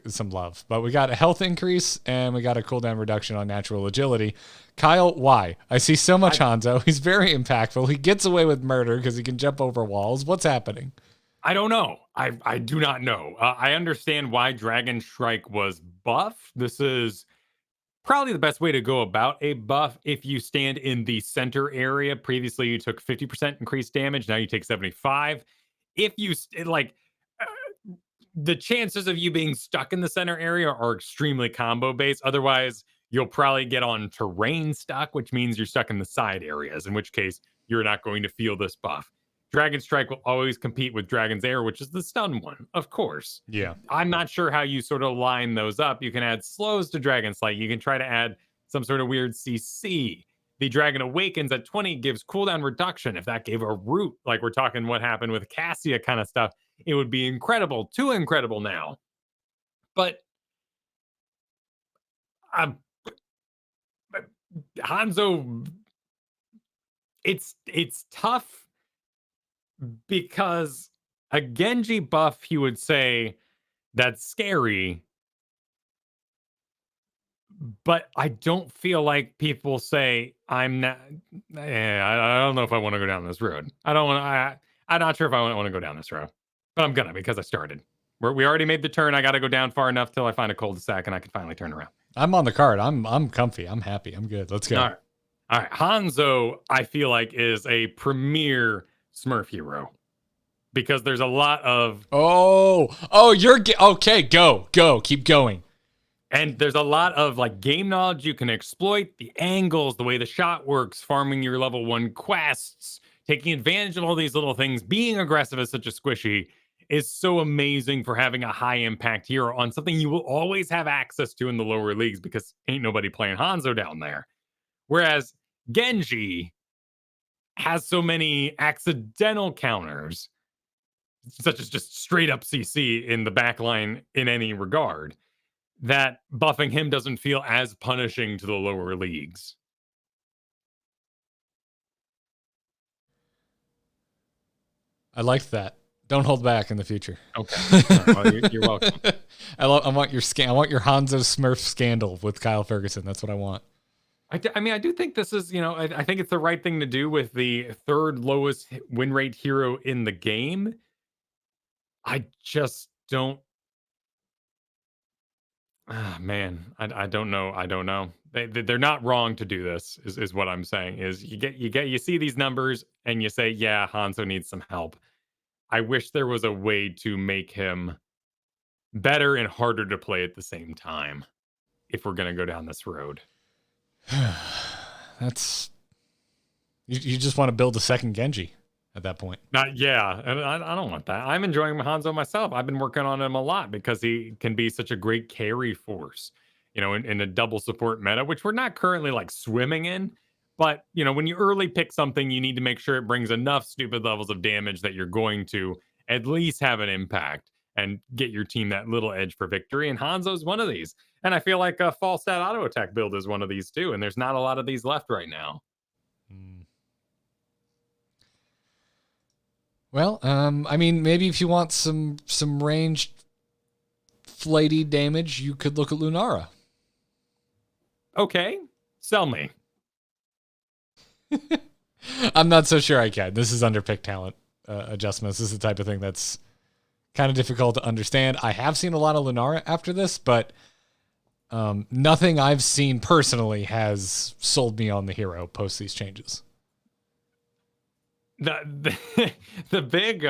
some love. But we got a health increase and we got a cooldown reduction on natural agility. Kyle, why? I see so much Hanzo. He's very impactful. He gets away with murder because he can jump over walls. What's happening? I don't know. I do not know. I understand why Dragon Strike was buff. This is probably the best way to go about a buff if you stand in the center area. Previously, you took 50% increased damage. Now you take 75. If you the chances of you being stuck in the center area are extremely combo based. Otherwise, you'll probably get on terrain stuck, which means you're stuck in the side areas, in which case you're not going to feel this buff. Dragon Strike will always compete with Dragon's Air, which is the stun one, of course. Yeah. I'm not sure how you sort of line those up. You can add slows to Dragon Slate. You can try to add some sort of weird CC. The Dragon Awakens at 20 gives cooldown reduction. If that gave a root, like we're talking what happened with Cassia kind of stuff, it would be incredible. Too incredible now. But Hanzo, it's tough. Because a Genji buff, he would say, that's scary. But I don't feel like people say, I'm not. I don't know if I want to go down this road. I'm not sure if I want to go down this road. But I'm going to because I started. We already made the turn. I got to go down far enough till I find a cul-de-sac and I can finally turn around. I'm on the card. I'm comfy. I'm happy. I'm good. Let's go. All right. Hanzo, I feel like, is a premier Smurf hero because there's a lot of you're okay, go keep going, and there's a lot of like game knowledge you can exploit, the angles, the way the shot works, farming your level 1 quests, taking advantage of all these little things. Being aggressive is such a squishy. is so amazing for having a high impact hero on something you will always have access to in the lower leagues because ain't nobody playing Hanzo down there. Whereas Genji has so many accidental counters, such as just straight up CC in the backline in any regard, that buffing him doesn't feel as punishing to the lower leagues. I liked that. Don't hold back in the future. Okay. Well, you're welcome. I want your I want your Hanzo Smurf scandal with Kyle Fergusson. That's what I want. I mean, I do think this is, I think it's the right thing to do with the third lowest win rate hero in the game. I just don't. Man, I don't know. I don't know. They're not wrong to do this. Is what I'm saying. Is you see these numbers and you say, yeah, Hanzo needs some help. I wish there was a way to make him better and harder to play at the same time if we're going to go down this road. That's you just want to build a second Genji at that point. Yeah, and I don't want that. I'm enjoying Hanzo myself. I've been working on him a lot because he can be such a great carry force, in a double support meta, which we're not currently like swimming in. But, when you early pick something, you need to make sure it brings enough stupid levels of damage that you're going to at least have an impact and get your team that little edge for victory. And Hanzo's one of these. And I feel like a false stat auto attack build is one of these too. And there's not a lot of these left right now. Well, I mean, maybe if you want some ranged flighty damage, you could look at Lunara. Okay, sell me. I'm not so sure I can. This is underpick talent adjustments. This is the type of thing that's kind of difficult to understand. I have seen a lot of Lunara after this, but nothing I've seen personally has sold me on the hero post these changes. The big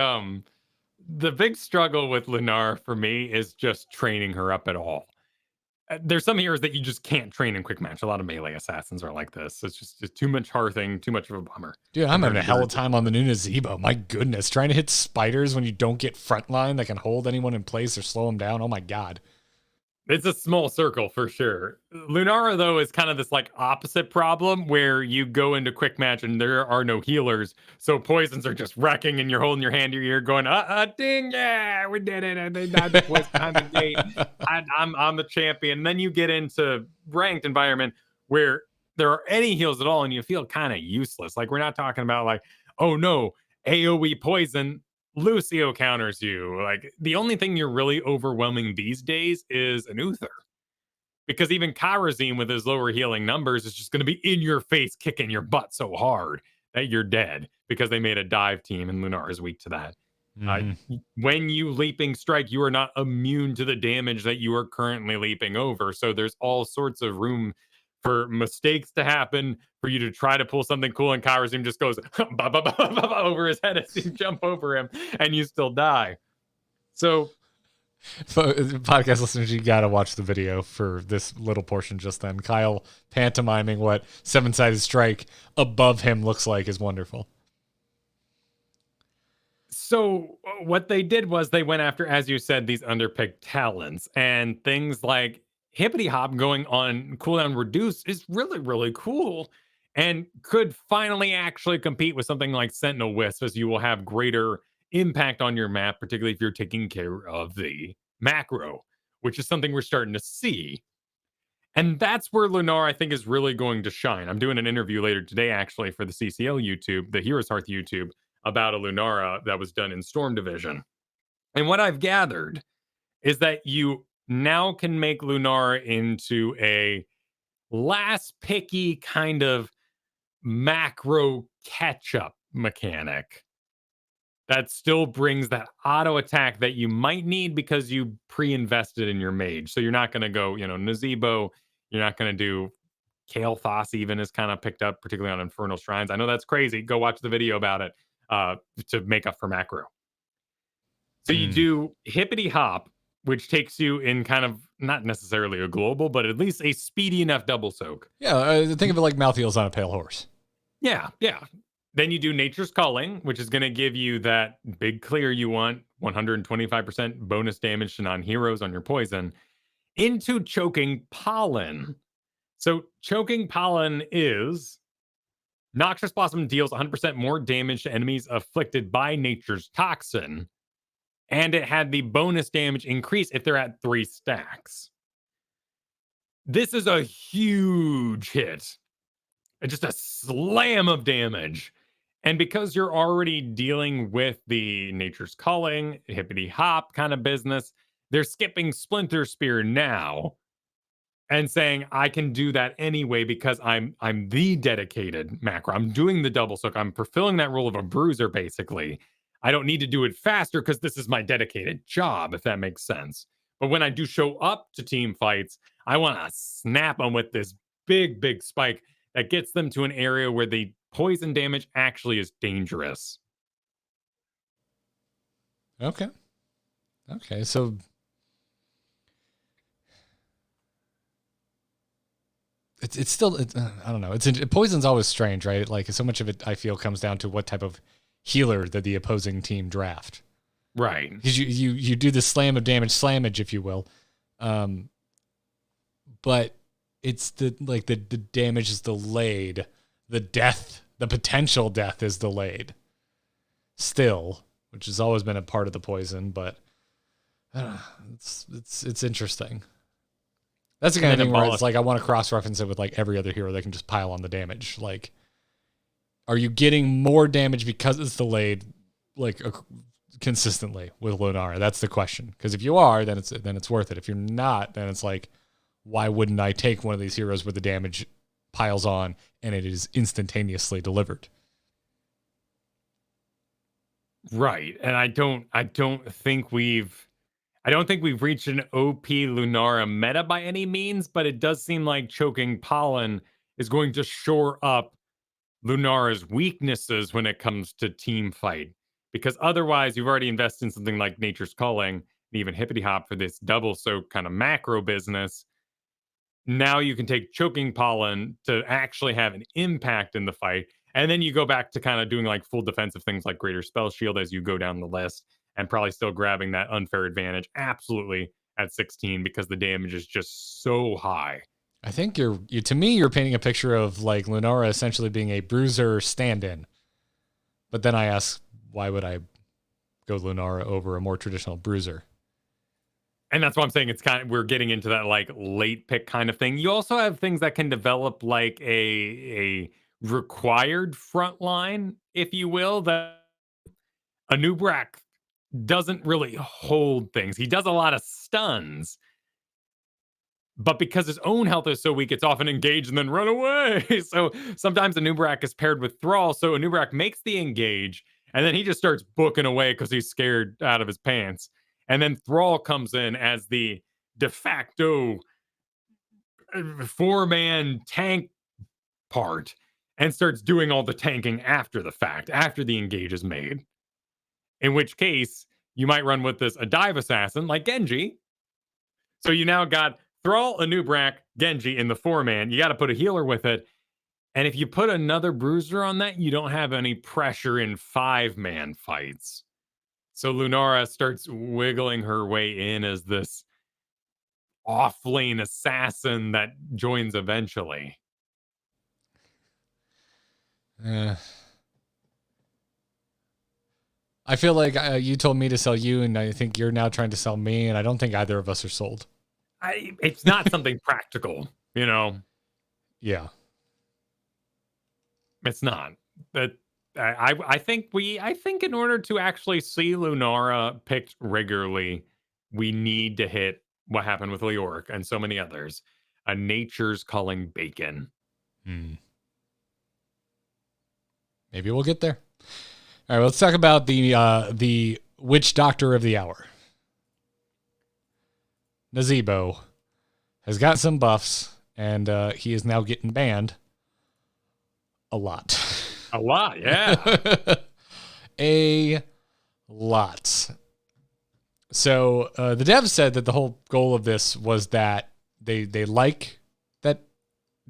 struggle with Lunara for me is just training her up at all. There's some heroes that you just can't train in quick match. A lot of melee assassins are like this. It's just too much hearthing, too much of a bummer. Dude, I'm having a hell of a time on the new Nazeebo. My goodness, trying to hit spiders when you don't get frontline that can hold anyone in place or slow them down. Oh my god. It's a small circle for sure. Lunara, though, is kind of this like opposite problem where you go into quick match and there are no healers. So poisons are just wrecking and you're holding your hand to your ear going, ding, yeah, we did it. And they died the poison behind the gate. I'm the champion. And then you get into ranked environment where there are any heals at all and you feel kind of useless. Like we're not talking about like, oh no, AoE poison. Lucio counters you. Like the only thing you're really overwhelming these days is an Uther. Because even Kairazim with his lower healing numbers is just going to be in your face kicking your butt so hard that you're dead because they made a dive team and Lunara is weak to that. When you leaping strike, you are not immune to the damage that you are currently leaping over. So there's all sorts of room for mistakes to happen, for you to try to pull something cool, and Kairazim just goes over his head as you jump over him, and you still die. So, podcast listeners, you gotta watch the video for this little portion just then. Kyle pantomiming what seven-sided strike above him looks like is wonderful. So what they did was they went after, as you said, these underpicked talents, and things like Hippity Hop going on cooldown reduce is really, really cool and could finally actually compete with something like Sentinel Wisp, as you will have greater impact on your map, particularly if you're taking care of the macro, which is something we're starting to see. And that's where Lunara, I think, is really going to shine. I'm doing an interview later today, actually, for the CCL YouTube, the Heroes Hearth YouTube, about a Lunara that was done in Storm Division. And what I've gathered is that you now can make Lunara into a last picky kind of macro catch-up mechanic that still brings that auto attack that you might need because you pre-invested in your mage. So you're not going to go, Nazeebo, you're not going to do Kael'thas even is kind of picked up, particularly on Infernal Shrines. I know that's crazy. Go watch the video about it to make up for macro. So you do Hippity Hop, which takes you in kind of not necessarily a global, but at least a speedy enough double soak. Yeah, think of it like mouth heals on a pale horse. Yeah. Then you do Nature's Calling, which is going to give you that big clear you want 125% bonus damage to non-heroes on your poison, into Choking Pollen. So Choking Pollen is Noxious Blossom deals 100% more damage to enemies afflicted by nature's toxin, and it had the bonus damage increase if they're at 3 stacks. This is a huge hit. Just a slam of damage. And because you're already dealing with the Nature's Calling, hippity hop kind of business, they're skipping Splinter Spear now and saying, I can do that anyway because I'm the dedicated macro. I'm doing the double soak. I'm fulfilling that role of a bruiser, basically. I don't need to do it faster because this is my dedicated job, if that makes sense. But when I do show up to team fights, I want to snap them with this big, big spike that gets them to an area where the poison damage actually is dangerous. Okay. So it's still, I don't know. Poison's always strange, right? Like so much of it, I feel, comes down to what type of healer that the opposing team draft. Right. Because you do the slam of damage, Slamage, if you will. But it's the damage is delayed. The potential death is delayed. Still, which has always been a part of the poison, but it's interesting. That's the kind of thing where it's like I want to cross-reference it with like every other hero that can just pile on the damage. Like, are you getting more damage because it's delayed, like consistently with Lunara? That's the question. Because if you are, then it's worth it. If you're not, then it's like, why wouldn't I take one of these heroes where the damage piles on and it is instantaneously delivered? Right. And I don't think we've reached an OP Lunara meta by any means, but it does seem like Choking Pollen is going to shore up Lunara's weaknesses when it comes to team fight. Because otherwise, you've already invested in something like Nature's Calling and even Hippity Hop for this double soak kind of macro business. Now you can take Choking Pollen to actually have an impact in the fight. And then you go back to kind of doing like full defensive things like Greater Spell Shield as you go down the list, and probably still grabbing that unfair advantage absolutely at 16 because the damage is just so high. I think to me, you're painting a picture of like Lunara essentially being a bruiser stand-in. But then I ask, why would I go Lunara over a more traditional bruiser? And that's why I'm saying we're getting into that like late pick kind of thing. You also have things that can develop like a required front line, if you will, that Anubrak doesn't really hold things. He does a lot of stuns, but because his own health is so weak, it's often engage and then run away. So sometimes Anubrak is paired with Thrall, so Anubrak makes the engage, and then he just starts booking away because he's scared out of his pants. And then Thrall comes in as the de facto 4-man tank part and starts doing all the tanking after the fact, after the engage is made. In which case, you might run with a dive assassin like Genji. So you now got Thrall, Anubrak, Genji in the 4-man. You got to put a healer with it. And if you put another bruiser on that, you don't have any pressure in 5-man fights. So Lunara starts wiggling her way in as this off-lane assassin that joins eventually. I feel like you told me to sell you, and I think you're now trying to sell me, and I don't think either of us are sold. It's not something practical, you know? Yeah. It's not. But I think in order to actually see Lunara picked regularly, we need to hit what happened with Leoric and so many others. A Nature's Calling bacon. Maybe we'll get there. All right, let's talk about the Witch Doctor of the Hour. Nazeebo has got some buffs, and he is now getting banned a lot. A lot, yeah. A lot. So the devs said that the whole goal of this was that they like that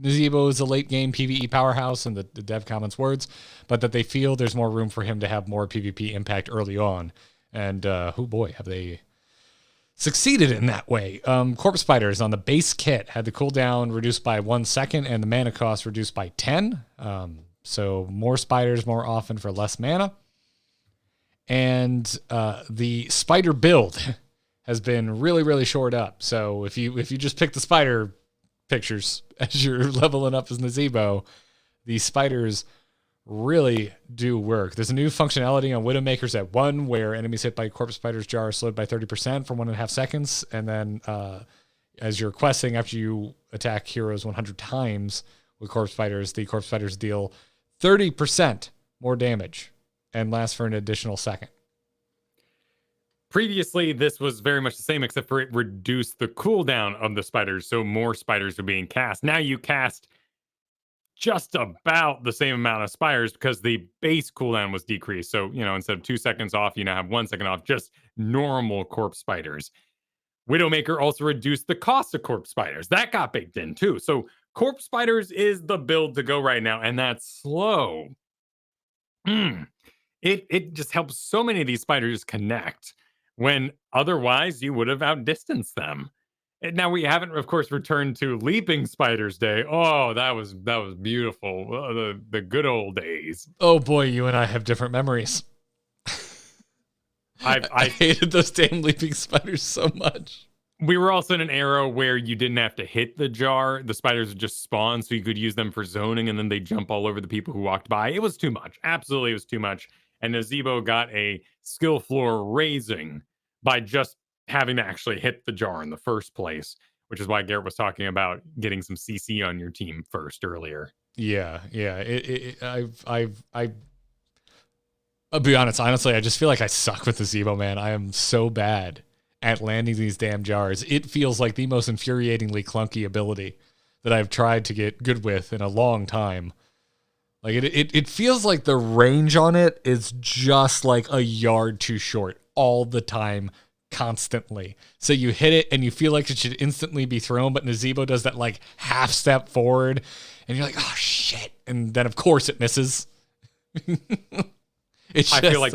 Nazeebo is a late game PvE powerhouse, in the dev comments words, but that they feel there's more room for him to have more PvP impact early on. And oh boy, have they succeeded in that way. Corpse Spiders on the base kit had the cooldown reduced by 1 second and the mana cost reduced by 10. So more spiders more often for less mana. And the spider build has been really, really shored up. So if you just pick the spider pictures as you're leveling up as Nazeebo, the spiders really do work. There's a new functionality on Widowmakers at 1 where enemies hit by Corpse Spider's jar are slowed by 30% for 1.5 seconds. And then as you're questing, after you attack heroes 100 times with Corpse Spiders, the Corpse Spiders deal 30% more damage and last for an additional second. Previously, this was very much the same, except for it reduced the cooldown of the spiders, so more spiders are being cast. Now you cast just about the same amount of spiders because the base cooldown was decreased. So, instead of 2 seconds off, you now have 1 second off, just normal corpse spiders. Widowmaker also reduced the cost of corpse spiders. That got baked in too. So corpse spiders is the build to go right now, and that's slow. It just helps so many of these spiders connect when otherwise you would have outdistanced them. And now we haven't, of course, returned to Leaping Spiders Day. Oh, that was beautiful. The good old days. Oh boy, you and I have different memories. I hated those damn Leaping Spiders so much. We were also in an era where you didn't have to hit the jar. The spiders would just spawn, so you could use them for zoning, and then they jump all over the people who walked by. It was too much. Absolutely, it was too much. And Nazeebo got a skill floor raising by just having to actually hit the jar in the first place, which is why Garrett was talking about getting some CC on your team first earlier. Yeah. I'll be honest. Honestly, I just feel like I suck with Nazeebo, man. I am so bad at landing these damn jars. It feels like the most infuriatingly clunky ability that I've tried to get good with in a long time. Like it feels like the range on it is just like a yard too short all the time, constantly. So you hit it and you feel like it should instantly be thrown, but Nazeebo does that like half step forward and you're like, oh shit. And then of course it misses. I feel like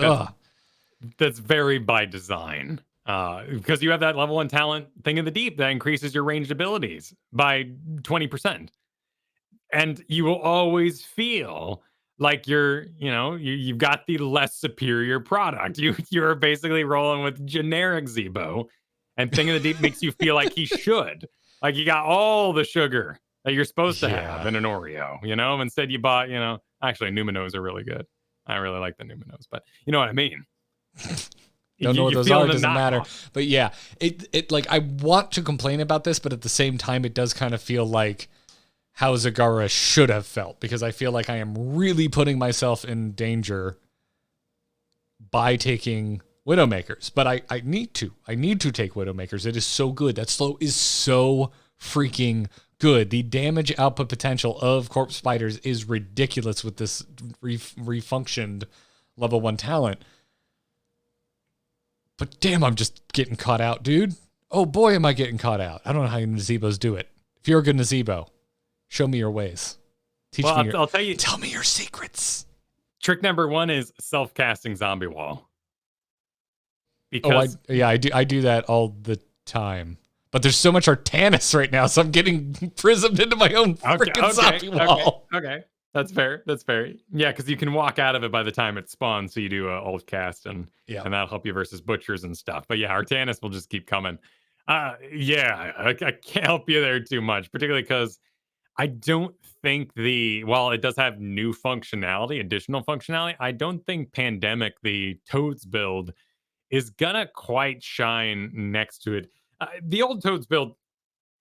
that's very by design. Because you have that level 1 talent thing in the deep that increases your ranged abilities by 20%. And you will always feel like you've got the less superior product. You're basically rolling with generic Zeebo, and Thing in the Deep makes you feel like he should. Like you got all the sugar that you're supposed to have in an Oreo, Instead you bought, actually Numinos are really good. I really like the Numinos, but you know what I mean? Don't know what those are, doesn't matter. But yeah, it like I want to complain about this, but at the same time, it does kind of feel like how Zagara should have felt, because I feel like I am really putting myself in danger by taking Widowmakers. But I need to take Widowmakers. It is so good. That slow is so freaking good. The damage output potential of Corpse Spiders is ridiculous with this refunctioned level 1 talent. But damn, I'm just getting caught out, dude. Oh boy, am I getting caught out. I don't know how Nazeebos do it. If you're a good Nazeebo, show me your ways. I'll tell you. Tell me your secrets. Trick number 1 is self-casting Zombie Wall. Because I do that all the time. But there's so much Artanis right now, so I'm getting prismed into my own freaking Zombie Wall. Okay. That's fair. Yeah, because you can walk out of it by the time it spawns, so you do a alt cast, and that'll help you versus butchers and stuff. But yeah, Artanis will just keep coming. I can't help you there too much, particularly because I don't think while it does have new functionality, additional functionality, I don't think Pandemic, the Toads build, is gonna quite shine next to it. The old Toads build,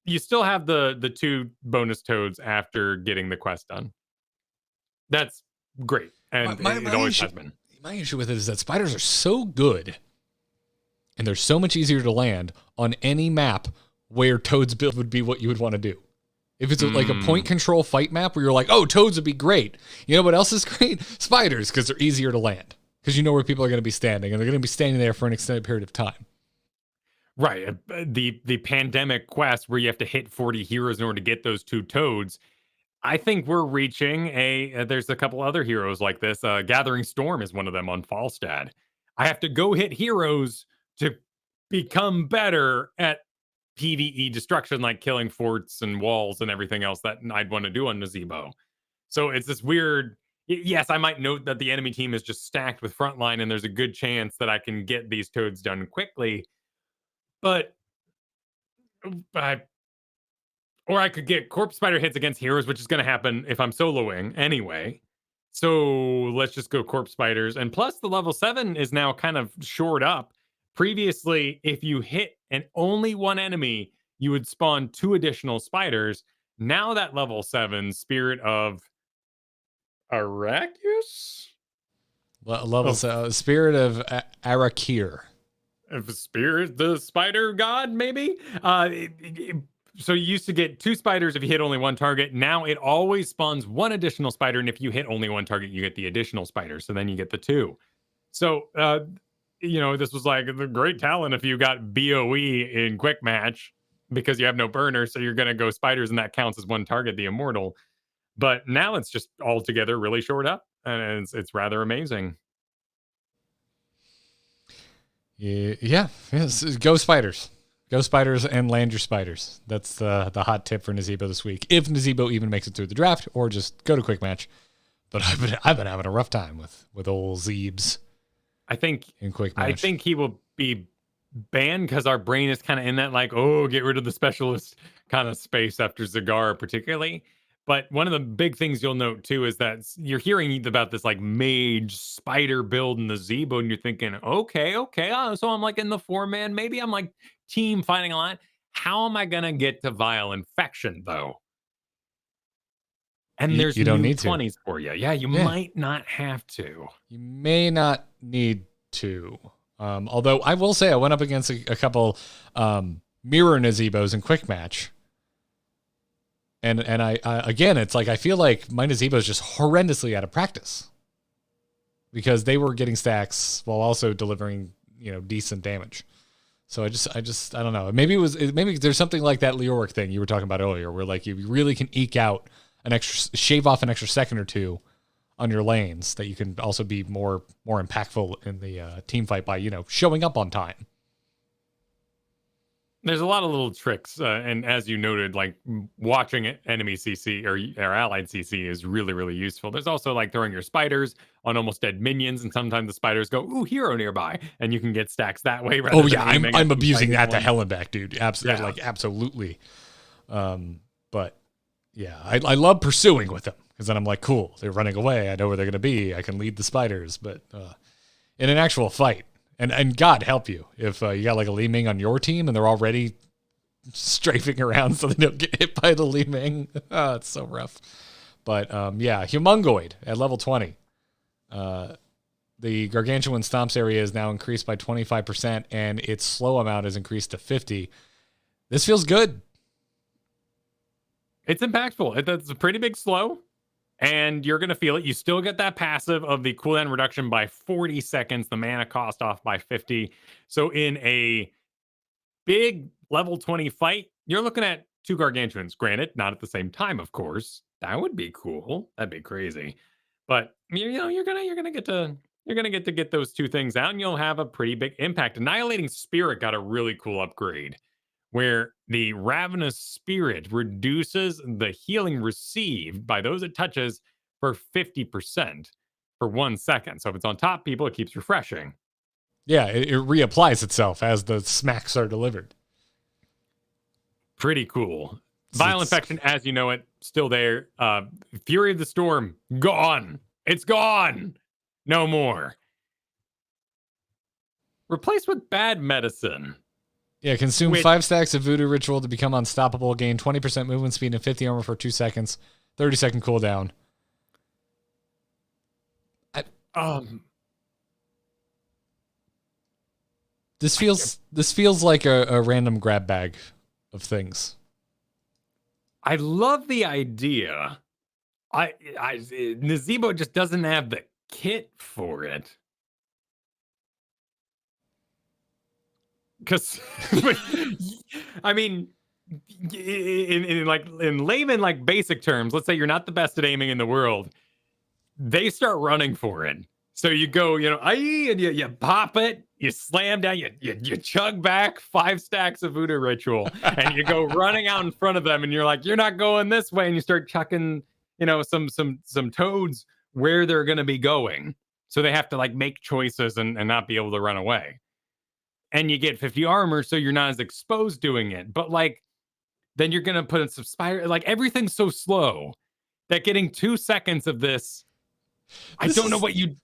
you still have the 2 bonus Toads after getting the quest done. That's great, and it always has been. My issue with it is that spiders are so good, and they're so much easier to land on any map where Toads build would be what you would want to do. If it's like a point control fight map where you're like, oh, Toads would be great. You know what else is great? Spiders, because they're easier to land. Because you know where people are going to be standing, and they're going to be standing there for an extended period of time. Right. The Pandemic quest where you have to hit 40 heroes in order to get those 2 Toads. I think we're reaching there's a couple other heroes like this. Gathering Storm is one of them on Falstad. I have to go hit heroes to become better at PvE destruction, like killing forts and walls and everything else that I'd want to do on Nazeebo. So it's this weird. Yes, I might note that the enemy team is just stacked with frontline, and there's a good chance that I can get these toads done quickly. But or I could get corpse spider hits against heroes, which is going to happen if I'm soloing anyway. So let's just go corpse spiders. And plus, the level 7 is now kind of shored up. Previously, if you hit only one enemy, you would spawn 2 additional spiders. Now that level 7 Spirit of Arrakis? Spirit of Arakir. Spirit, the spider god, maybe? So you used to get 2 spiders if you hit only one target. Now it always spawns 1 additional spider, and if you hit only one target, you get the additional spider. So then you get the 2. So, this was like the great talent if you got BOE in quick match because you have no burner, so you're going to go spiders, and that counts as 1 target, the immortal. But now it's just all together really shored up, and it's rather amazing. Yeah. Yes. Go spiders. Go spiders and land your spiders. That's the hot tip for Nazeebo this week. If Nazeebo even makes it through the draft, or just go to quick match. But I've been having a rough time with old Zeebs. I think in quick match. I think he will be banned because our brain is kind of in that like, oh, get rid of the specialist kind of space after Zagara particularly. But one of the big things you'll note too is that you're hearing about this like mage spider build in the Nazeebo, and you're thinking, okay, so I'm like in the 4-man, maybe I'm like team fighting a lot. How am I gonna get to Vile Infection though? And there's you don't need 20s for you. Yeah, you might not have to. You may not need to. Although I will say I went up against a couple mirror Nazeebos in quick match. And I again, it's like I feel like my Nazeebo is just horrendously out of practice because they were getting stacks while also delivering, decent damage. So I don't know. Maybe there's something like that Leoric thing you were talking about earlier, where like you really can eke out shave off an extra second or 2 on your lanes that you can also be more impactful in the team fight by showing up on time. There's a lot of little tricks, and as you noted, like watching enemy CC or allied CC is really, really useful. There's also like throwing your spiders on almost dead minions, and sometimes the spiders go, "Ooh, hero nearby," and you can get stacks that way. Oh yeah, I'm abusing that to hell and back, dude. Absolutely, absolutely. But yeah, I love pursuing with them because then I'm like, cool, they're running away. I know where they're gonna be. I can lead the spiders, but in an actual fight. And God help you if you got like a Li Ming on your team and they're already strafing around so they don't get hit by the Li Ming. Oh, it's so rough. But yeah, Humongoid at level 20. The Gargantuan Stomps area is now increased by 25% and its slow amount is increased to 50. This feels good. It's impactful. It's a pretty big slow. And you're going to feel it. You still get that passive of the cooldown reduction by 40 seconds, the mana cost off by 50. So in a big level 20 fight, you're looking at 2 Gargantuans. Granted, not at the same time, of course. That would be cool. That'd be crazy. But you're gonna get to get those 2 things out, and you'll have a pretty big impact. Annihilating Spirit got a really cool upgrade, where the Ravenous Spirit reduces the healing received by those it touches for 50% for 1 second. So if it's on top people, it keeps refreshing. Yeah, it reapplies itself as the smacks are delivered. Pretty cool. Vile Infection, as you know it, still there. Fury of the Storm, gone. It's gone. No more. Replaced with Bad Medicine. Yeah, consume 5 stacks of Voodoo Ritual to become unstoppable. Gain 20% movement speed and 50 armor for 2 seconds. 30-second cooldown. This feels like a random grab bag of things. I love the idea. Nazeebo just doesn't have the kit for it. Because I mean, in layman like basic terms, let's say you're not the best at aiming in the world, they start running for it. So you go, and you pop it, you slam down, you chug back 5 stacks of voodoo ritual, and you go running out in front of them, and you're like, you're not going this way, and you start chucking, some toads where they're gonna be going. So they have to like make choices and not be able to run away. And you get 50 armor, so you're not as exposed doing it. But like then you're gonna put in some spire, like everything's so slow that getting 2 seconds of this, I don't know what you.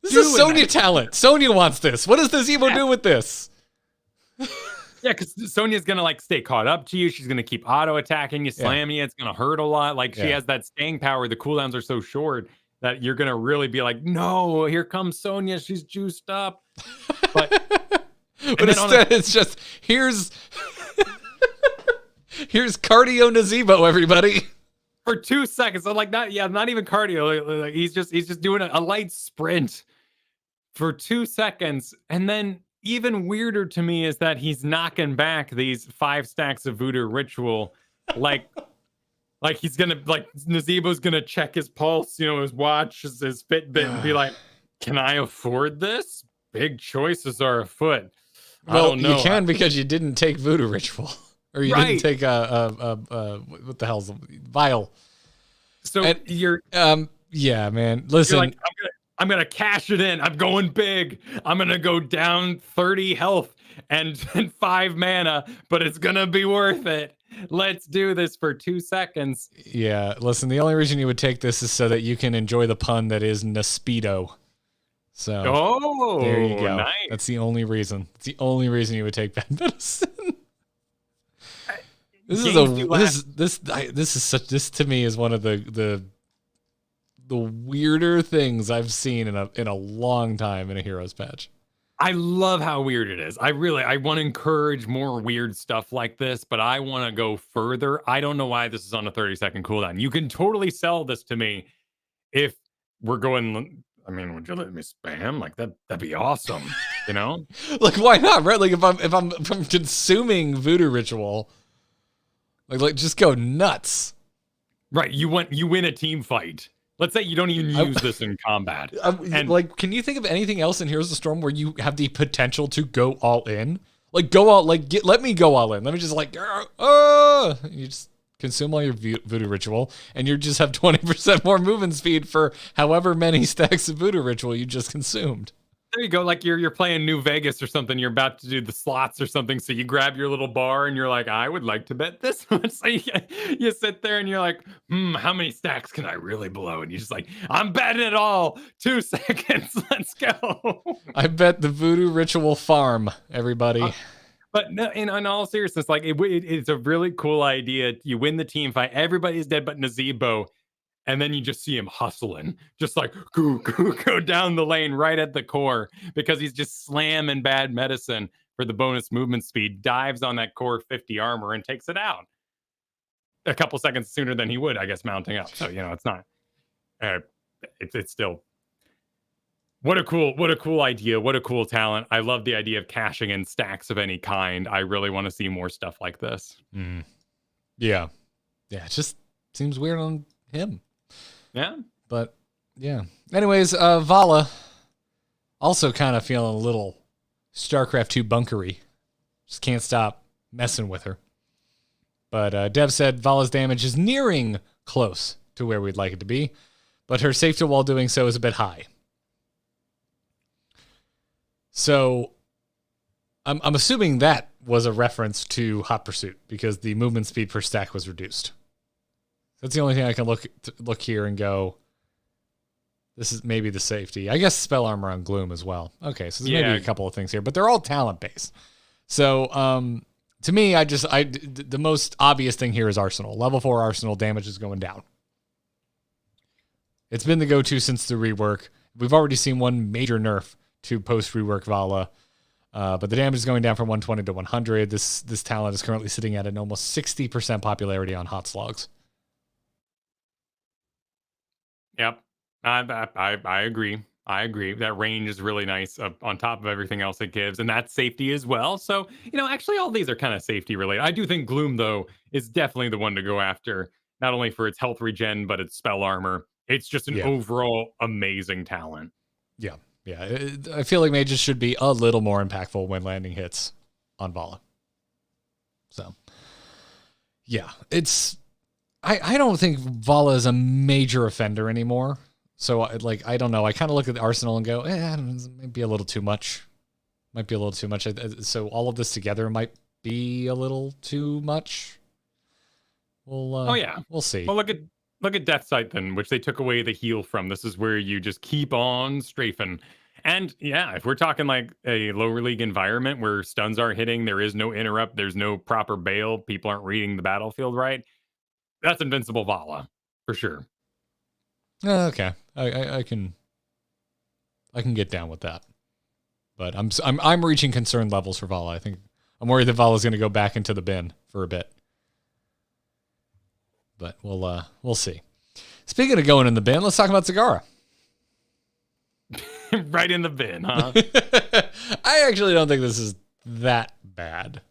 This is Sonya talent. Sonya wants this. What does Nazeebo do with this? Yeah, because Sonya's gonna like stay caught up to you. She's gonna keep auto attacking you, slamming you. It's gonna hurt a lot. Like she has that staying power. The cooldowns are so short that you're gonna really be like, no, here comes Sonya. She's juiced up. But instead, it's just here's cardio Nazeebo, everybody. For 2 seconds, I'm like, not even cardio. Like, he's just doing a light sprint for 2 seconds, and then even weirder to me is that he's knocking back these 5 stacks of voodoo ritual, like he's gonna Nazeebo's gonna check his pulse, his watch, his Fitbit, and be like, "Can I afford this? Big choices are afoot." Well, I don't know. You can because you didn't take voodoo ritual. Or you didn't take what the hell's vial. So and, you're yeah, man. Listen, you're like, I'm gonna cash it in. I'm going big. I'm gonna go down 30 health and 5 mana, but it's gonna be worth it. Let's do this for 2 seconds. Yeah, listen. The only reason you would take this is so that you can enjoy the pun that is Naspeedo. So there you go. Nice. That's the only reason. It's the only reason you would take bad medicine. This to me is one of the weirder things I've seen in a long time in a Heroes patch. I love how weird it is. I want to encourage more weird stuff like this, but I want to go further. I don't know why this is on a 30-second cooldown. You can totally sell this to me if we're going. I mean, would you let me spam? Like that'd be awesome, Like why not, right? Like if I'm consuming voodoo ritual. Like just go nuts. Right. You win a team fight. Let's say you don't even use this in combat. Like, can you think of anything else in Heroes of the Storm where you have the potential to go all in? Like go all let me go all in. Let me just you just consume all your voodoo ritual and you just have 20% more movement speed for however many stacks of voodoo ritual you just consumed. There you go. Like you're playing New Vegas or something. You're about to do the slots or something. So you grab your little bar and you're like, I would like to bet this much. So you sit there and you're like, how many stacks can I really blow? And you're just like, I'm betting it all. 2 seconds. Let's go. I bet the voodoo ritual farm, everybody. But no, in all seriousness, like it's a really cool idea. You win the team fight. Everybody's dead but Nazeebo. And then you just see him hustling, just like go down the lane right at the core because he's just slamming bad medicine for the bonus movement speed, dives on that core 50 armor and takes it out a couple seconds sooner than he would, I guess, mounting up. So, it's not, it's still, what a cool idea. What a cool talent. I love the idea of cashing in stacks of any kind. I really want to see more stuff like this. Yeah. Yeah. It just seems weird on him. Yeah. But yeah. Anyways, Vala also kind of feeling a little StarCraft 2 bunkery. Just can't stop messing with her. But Dev said Vala's damage is nearing close to where we'd like it to be, but her safety while doing so is a bit high. So I'm assuming that was a reference to Hot Pursuit because the movement speed per stack was reduced. That's the only thing I can look here and go, this is maybe the safety. I guess spell armor on Gloom as well. Okay, so there's maybe a couple of things here, but they're all talent based. So to me, the most obvious thing here is Arsenal. Level 4 Arsenal damage is going down. It's been the go-to since the rework. We've already seen one major nerf to post-rework Vala. But the damage is going down from 120 to 100. This talent is currently sitting at an almost 60% popularity on hot slogs. Yep. I agree. I agree. That range is really nice on top of everything else it gives, and that's safety as well. So, actually all these are kind of safety related. I do think Gloom, though, is definitely the one to go after, not only for its health regen, but its spell armor. It's just an overall amazing talent. Yeah. I feel like mages should be a little more impactful when landing hits on Vala. So, yeah, it's... I don't think Vala is a major offender anymore. So, I don't know. I kind of look at the arsenal and go, maybe a little too much. Might be a little too much. So all of this together might be a little too much. We'll see. Well, look at Death Sight then, which they took away the heal from. This is where you just keep on strafing. And yeah, if we're talking like a lower league environment where stuns aren't hitting, there is no interrupt, there's no proper bail, people aren't reading the battlefield right, that's invincible Vala for sure. Okay, I can get down with that, but I'm reaching concern levels for Vala. I think I'm worried that Vala's going to go back into the bin for a bit, but we'll see. Speaking of going in the bin, let's talk about Zagara. Right in the bin, huh? I actually don't think this is that bad.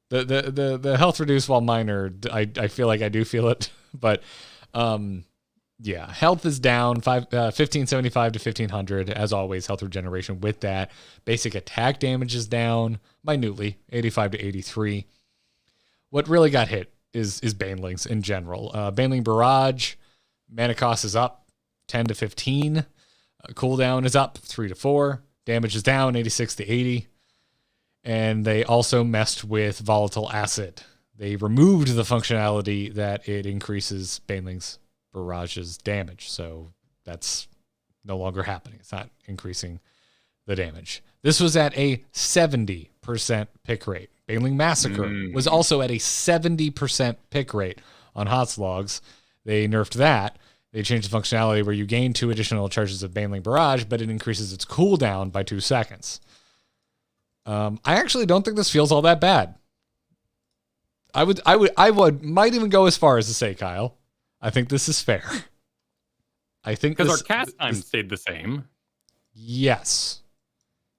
The health reduced while minor, I feel like I do feel it, but yeah, health is down 1575 to 1500 as always. Health regeneration with that. Basic attack damage is down minutely 85 to 83. What really got hit is Banelings in general. Baneling Barrage, mana cost is up 10 to 15. Cooldown is up 3 to 4. Damage is down 86 to 80. And they also messed with Volatile Acid. They removed the functionality that it increases Banelings Barrage's damage. So that's no longer happening. It's not increasing the damage. This was at a 70% pick rate. Baneling Massacre was also at a 70% pick rate on Hot Logs. They nerfed that. They changed the functionality where you gain 2 additional charges of Baneling Barrage, but it increases its cooldown by 2 seconds. I actually don't think this feels all that bad. I might even go as far as to say, Kyle, I think this is fair. I think because our cast time stayed the same. Yes.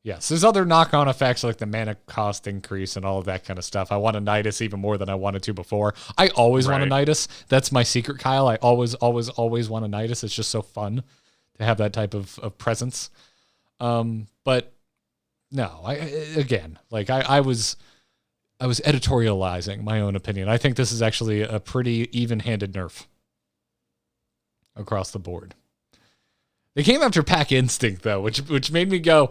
There's other knock-on effects like the mana cost increase and all of that kind of stuff. I want a Nidus even more than I wanted to before. I always want a Nidus. That's my secret, Kyle. I always want a Nidus. It's just so fun to have that type of presence. But no, I was editorializing my own opinion. I think this is actually a pretty even-handed nerf across the board. They came after Pack Instinct though, which made me go,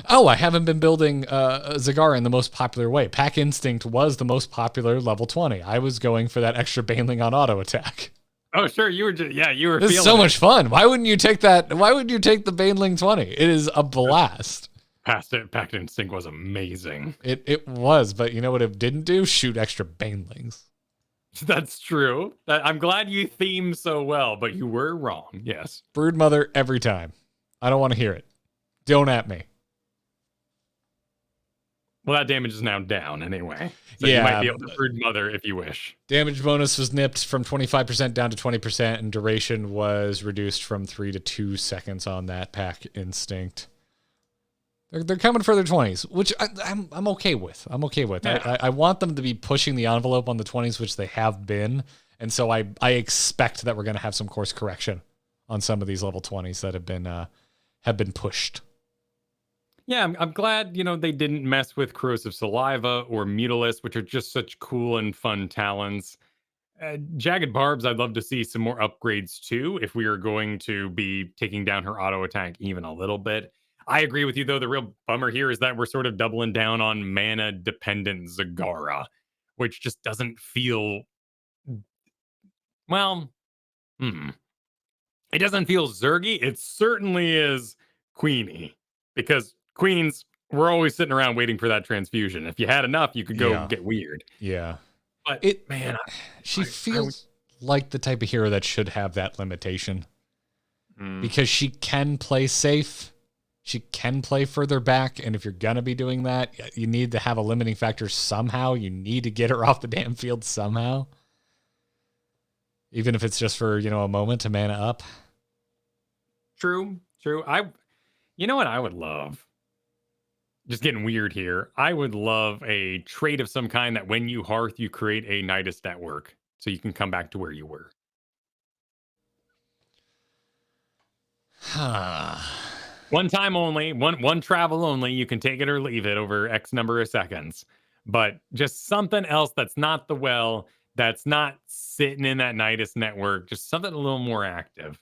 oh, I haven't been building Zagara in the most popular way. Pack Instinct was the most popular level 20. I was going for that extra Baneling on auto attack. Oh, sure. You were feeling This is so much fun. Why wouldn't you take that? Why wouldn't you take the Baneling 20? It is a blast. Pack Instinct was amazing. It was, but you know what it didn't do? Shoot extra Banelings. That's true. I'm glad you themed so well, but you were wrong. Yes. Broodmother every time. I don't want to hear it. Don't at me. Well, that damage is now down anyway. So yeah, you might be able to Broodmother if you wish. Damage bonus was nipped from 25% down to 20%, and duration was reduced from 3 to 2 seconds on that Pack Instinct. They're coming for their 20s, which I'm okay with. Yeah. I want them to be pushing the envelope on the 20s, which they have been. And so I expect that we're going to have some course correction on some of these level 20s that have been pushed. Yeah, I'm glad, they didn't mess with Corrosive Saliva or Mutalisk, which are just such cool and fun talents. Jagged Barbs, I'd love to see some more upgrades too, if we are going to be taking down her auto attack even a little bit. I agree with you, though. The real bummer here is that we're sort of doubling down on mana-dependent Zagara, which just doesn't feel... Well, it doesn't feel Zergy. It certainly is Queenie, because Queens, we're always sitting around waiting for that transfusion. If you had enough, you could go get weird. Yeah. But, she feels like the type of hero that should have that limitation. Because she can play safe. She can play further back, and if you're going to be doing that, you need to have a limiting factor somehow. You need to get her off the damn field somehow. Even if it's just for, a moment to mana up. True. You know what I would love? Just getting weird here. I would love a trait of some kind that when you hearth, you create a Nidus network, so you can come back to where you were. One time only, one travel only. You can take it or leave it over X number of seconds. But just something else that's not the well, that's not sitting in that Nidus network, just something a little more active.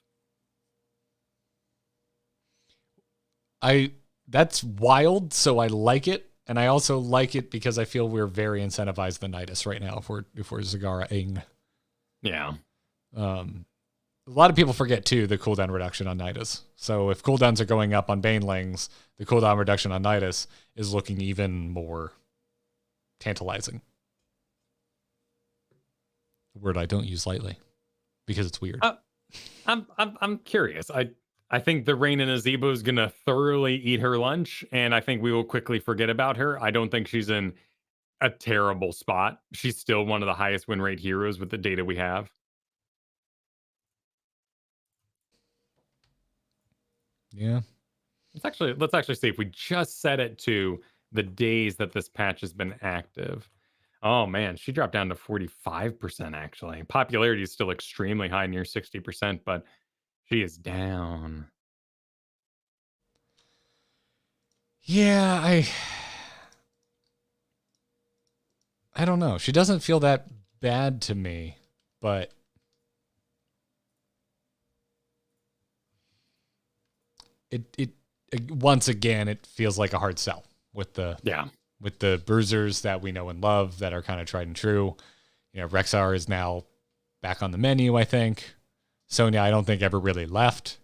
That's wild, so I like it. And I also like it because I feel we're very incentivized the Nidus right now if we're Zagara-ing. Yeah. A lot of people forget too the cooldown reduction on Nidus. So if cooldowns are going up on Banelings, the cooldown reduction on Nidus is looking even more tantalizing. A word I don't use lightly because it's weird. I'm curious. I think the Reign in Nazeebo is gonna thoroughly eat her lunch, and I think we will quickly forget about her. I don't think she's in a terrible spot. She's still one of the highest win rate heroes with the data we have. Yeah. Let's actually see if we just set it to the days that this patch has been active. Oh man, she dropped down to 45% actually. Popularity is still extremely high, near 60%, but she is down. Yeah, I don't know. She doesn't feel that bad to me, but it once again it feels like a hard sell with the bruisers that we know and love that are kind of tried and true. You know, Rexar is now back on the menu, I think. Sonya, I don't think ever really left.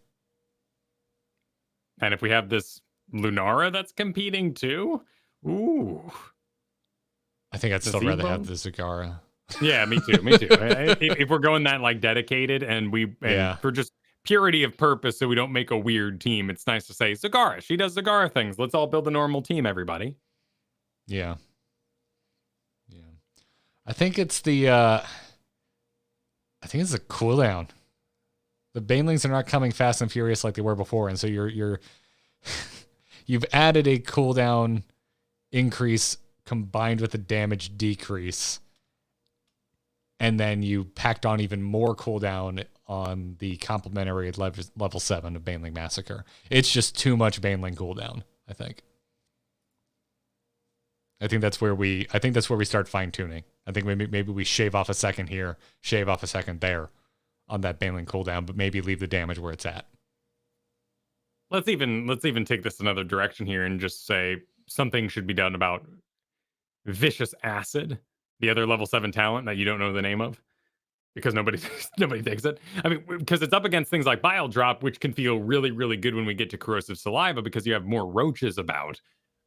And if we have this Lunara that's competing too, ooh. I think I'd still rather have the Zagara. Yeah, me too. Me too. If we're going that like dedicated and for just purity of purpose, so we don't make a weird team, it's nice to say Zagara. She does Zagara things. Let's all build a normal team, everybody. Yeah. Yeah. I think it's the cooldown. The Banelings are not coming fast and furious like they were before, and so you're you've added a cooldown increase combined with a damage decrease, and then you packed on even more cooldown on the complementary level 7 of Baneling Massacre. It's just too much Baneling cooldown, I think. I think that's where we start fine tuning. I think maybe we shave off a second here, shave off a second there on that Baneling cooldown, but maybe leave the damage where it's at. Let's even take this another direction here and just say something should be done about Vicious Acid, the other level 7 talent that you don't know the name of, because nobody takes it. I mean, because it's up against things like Bile Drop, which can feel really, really good when we get to Corrosive Saliva because you have more roaches about.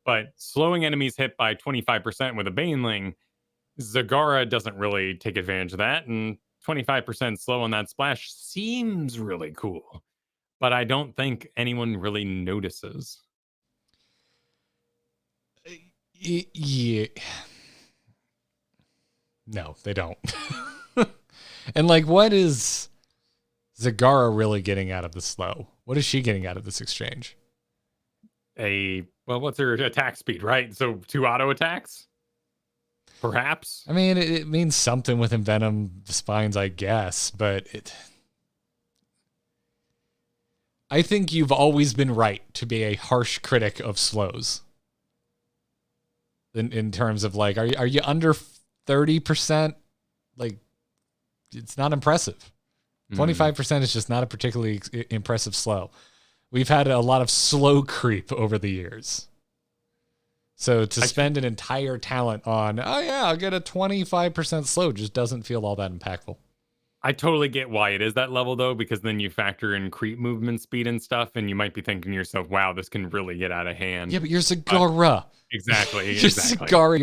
But slowing enemies hit by 25% with a Baneling, Zagara doesn't really take advantage of that, and 25% slow on that splash seems really cool. But I don't think anyone really notices. Yeah. No, they don't. And like, what is Zagara really getting out of the slow? What is she getting out of this exchange? What's her attack speed, right? So 2 auto attacks? Perhaps? I mean, it means something with Envenom Spines, I guess, but I think you've always been right to be a harsh critic of slows. In terms of like, are you under 30%? Like, it's not impressive. 25% is just not a particularly impressive slow. We've had a lot of slow creep over the years. So to spend an entire talent on, oh yeah, I'll get a 25% slow just doesn't feel all that impactful. I totally get why it is that level though, because then you factor in creep movement speed and stuff, and you might be thinking to yourself, wow, this can really get out of hand. Yeah, but you're Zagara. Exactly. You're Zagara.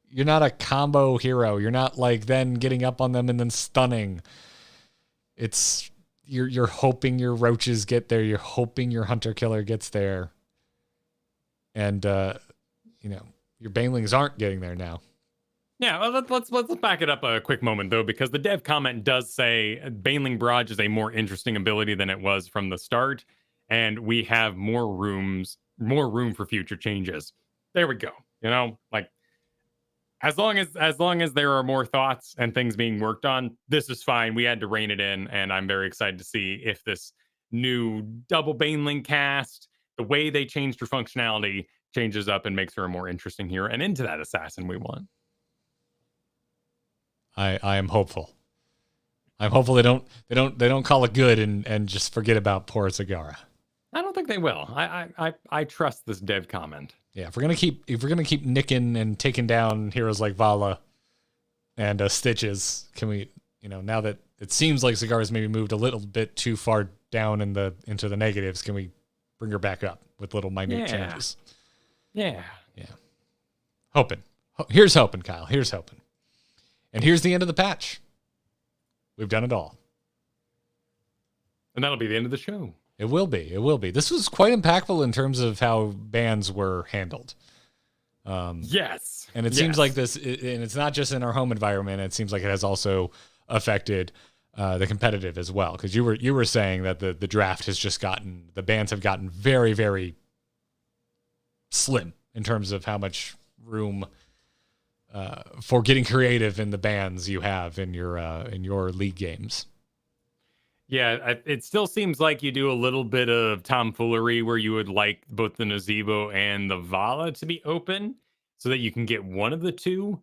You're not a combo hero. You're not like then getting up on them and then stunning. It's you're hoping your roaches get there. You're hoping your hunter killer gets there. And your Banelings aren't getting there now. Yeah, well, let's back it up a quick moment though, because the dev comment does say Baneling Barrage is a more interesting ability than it was from the start, and we have more room for future changes. There we go. Like as long as there are more thoughts and things being worked on, this is fine. We had to rein it in, and I'm very excited to see if this new double Baneling cast. The way they changed her functionality changes up and makes her a more interesting hero and into that assassin we want. I am hopeful. I'm hopeful they don't call it good and just forget about poor Zagara. I don't think they will. I trust this dev comment. Yeah, if we're gonna keep nicking and taking down heroes like Vala and Stitches, can we, now that it seems like Zagara's maybe moved a little bit too far down into the negatives, can we bring her back up with little minute changes? Yeah. Hoping. Here's hoping, Kyle. Here's hoping. And here's the end of the patch. We've done it all. And that'll be the end of the show. It will be. It will be. This was quite impactful in terms of how bans were handled. Yes. And it seems like this, and it's not just in our home environment. It seems like it has also affected the competitive as well. Because you were saying that the draft has just the bans have gotten very, very slim in terms of how much room for getting creative in the bans you have in your league games. Yeah, it still seems like you do a little bit of tomfoolery where you would like both the Nazeebo and the Vala to be open so that you can get one of the two.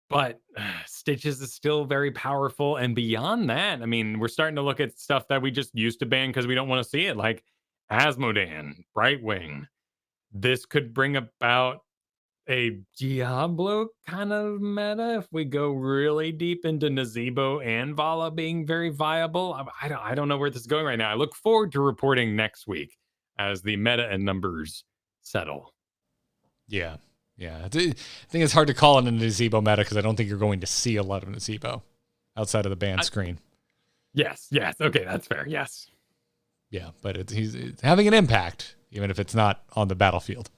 But Stitches is still very powerful. And beyond that, I mean, we're starting to look at stuff that we just used to ban because we don't want to see it, like Asmodan, Brightwing. This could bring about a Diablo kind of meta if we go really deep into Nazeebo and Vala being very viable. I don't know where this is going right now. I look forward to reporting next week as the meta and numbers settle. Yeah. I think it's hard to call it a Nazeebo meta because I don't think you're going to see a lot of Nazeebo outside of the ban screen. Yes. Okay, that's fair. Yes. Yeah, but he's having an impact, even if it's not on the battlefield.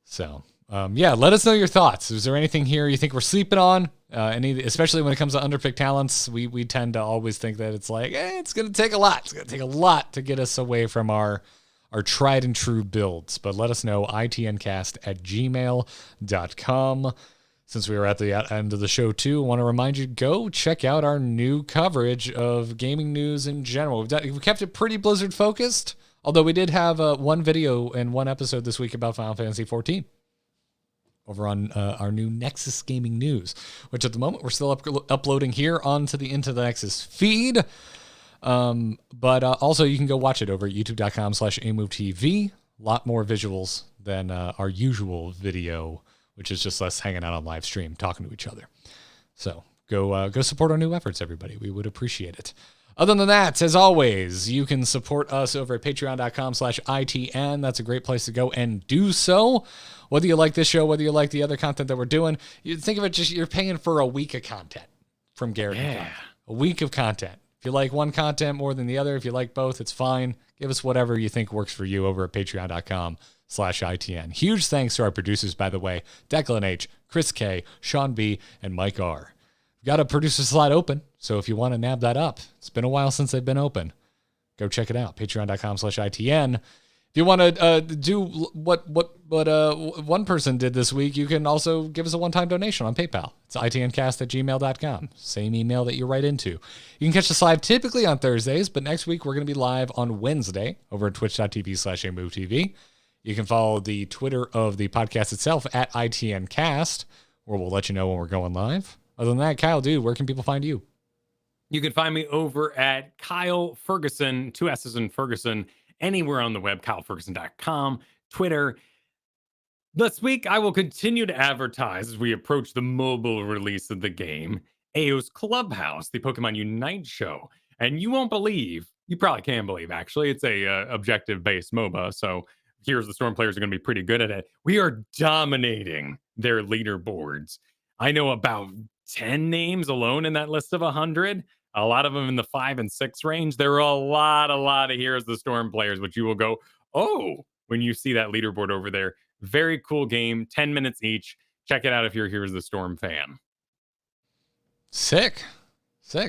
So, let us know your thoughts. Is there anything here you think we're sleeping on? Especially when it comes to underpicked talents, we tend to always think that it's like, it's going to take a lot. It's going to take a lot to get us away from our tried and true builds. But let us know, itncast@gmail.com. Since we were at the end of the show too, I want to remind you, go check out our new coverage of gaming news in general. We kept it pretty Blizzard focused. Although we did have one video and one episode this week about Final Fantasy XIV over on our new Nexus Gaming News, which at the moment we're still uploading here onto the Into the Nexus feed. But also you can go watch it over at youtube.com/AMoveTV. A lot more visuals than our usual video, which is just us hanging out on live stream, talking to each other. So go support our new efforts, everybody. We would appreciate it. Other than that, as always, you can support us over at patreon.com/ITN. That's a great place to go and do so. Whether you like this show, whether you like the other content that we're doing, you think of it just you're paying for a week of content from Garrett and Kyle. A week of content. If you like one content more than the other, if you like both, it's fine. Give us whatever you think works for you over at patreon.com/ITN. Huge thanks to our producers, by the way, Declan H., Chris K., Sean B., and Mike R. Got a producer slot open, so if you want to nab that up, it's been a while since they've been open. Go check it out, patreon.com/ITN. If you want to do what one person did this week, you can also give us a one-time donation on PayPal. It's itncast@gmail.com. Same email that you write into. You can catch us live typically on Thursdays, but next week we're going to be live on Wednesday over at twitch.tv/AMoveTV. You can follow the Twitter of the podcast itself at ITNcast, where we'll let you know when we're going live. Other than that, Kyle, dude, where can people find you? You can find me over at Kyle Fergusson, 2 S's in Fergusson, anywhere on the web, kylefergusson.com, Twitter. This week, I will continue to advertise as we approach the mobile release of the game, AO's Clubhouse, the Pokemon Unite show. And you won't believe, you probably can believe, actually, it's a objective-based MOBA, so Heroes of the Storm players are going to be pretty good at it. We are dominating their leaderboards. I know about 10 names alone in that list of 100. A lot of them in the 5 and 6 range. There are a lot of Heroes of the Storm players, which you will go, oh, when you see that leaderboard over there. Very cool game, 10 minutes each. Check it out if you're a Heroes of the Storm fan. Sick.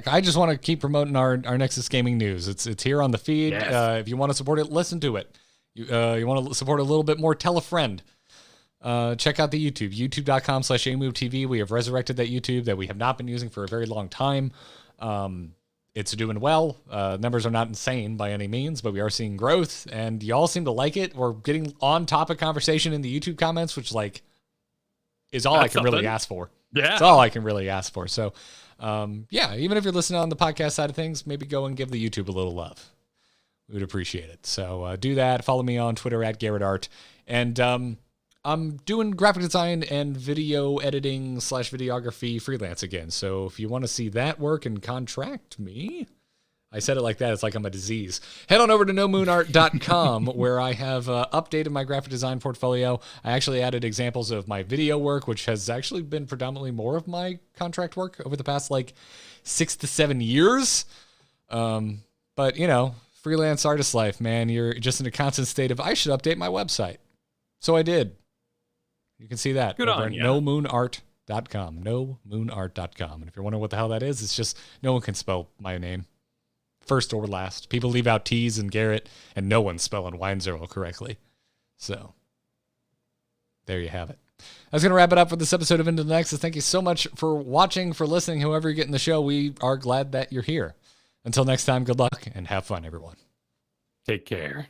I just want to keep promoting our Nexus Gaming News. It's here on the feed. Yes. If you want to support it, listen to it. You want to support it a little bit more, tell a friend. Check out the YouTube, youtube.com/AMoveTV. We have resurrected that YouTube that we have not been using for a very long time. it's doing well. Numbers are not insane by any means, but we are seeing growth, and y'all seem to like it. We're getting on-topic conversation in the YouTube comments, which like is all I can really ask for. Yeah, it's all I can really ask for. So, yeah, even if you're listening on the podcast side of things, maybe go and give the YouTube a little love. We would appreciate it. So do that. Follow me on Twitter at GarrettArt, and I'm doing graphic design and video editing / videography freelance again. So if you want to see that work and contract me, I said it like that. It's like I'm a disease. Head on over to nomoonart.com where I have updated my graphic design portfolio. I actually added examples of my video work, which has actually been predominantly more of my contract work over the past like 6 to 7 years. But you know, freelance artist life, man, you're just in a constant state of, I should update my website. So I did. You can see that Good over on at ya. nomoonart.com. Nomoonart.com. And if you're wondering what the hell that is, it's just no one can spell my name first or last. People leave out T's and Garrett, and no one's spelling Weinzierl correctly. So there you have it. I was going to wrap it up for this episode of Into the Nexus. Thank you so much for watching, for listening, whoever you're getting the show. We are glad that you're here. Until next time, good luck and have fun, everyone. Take care.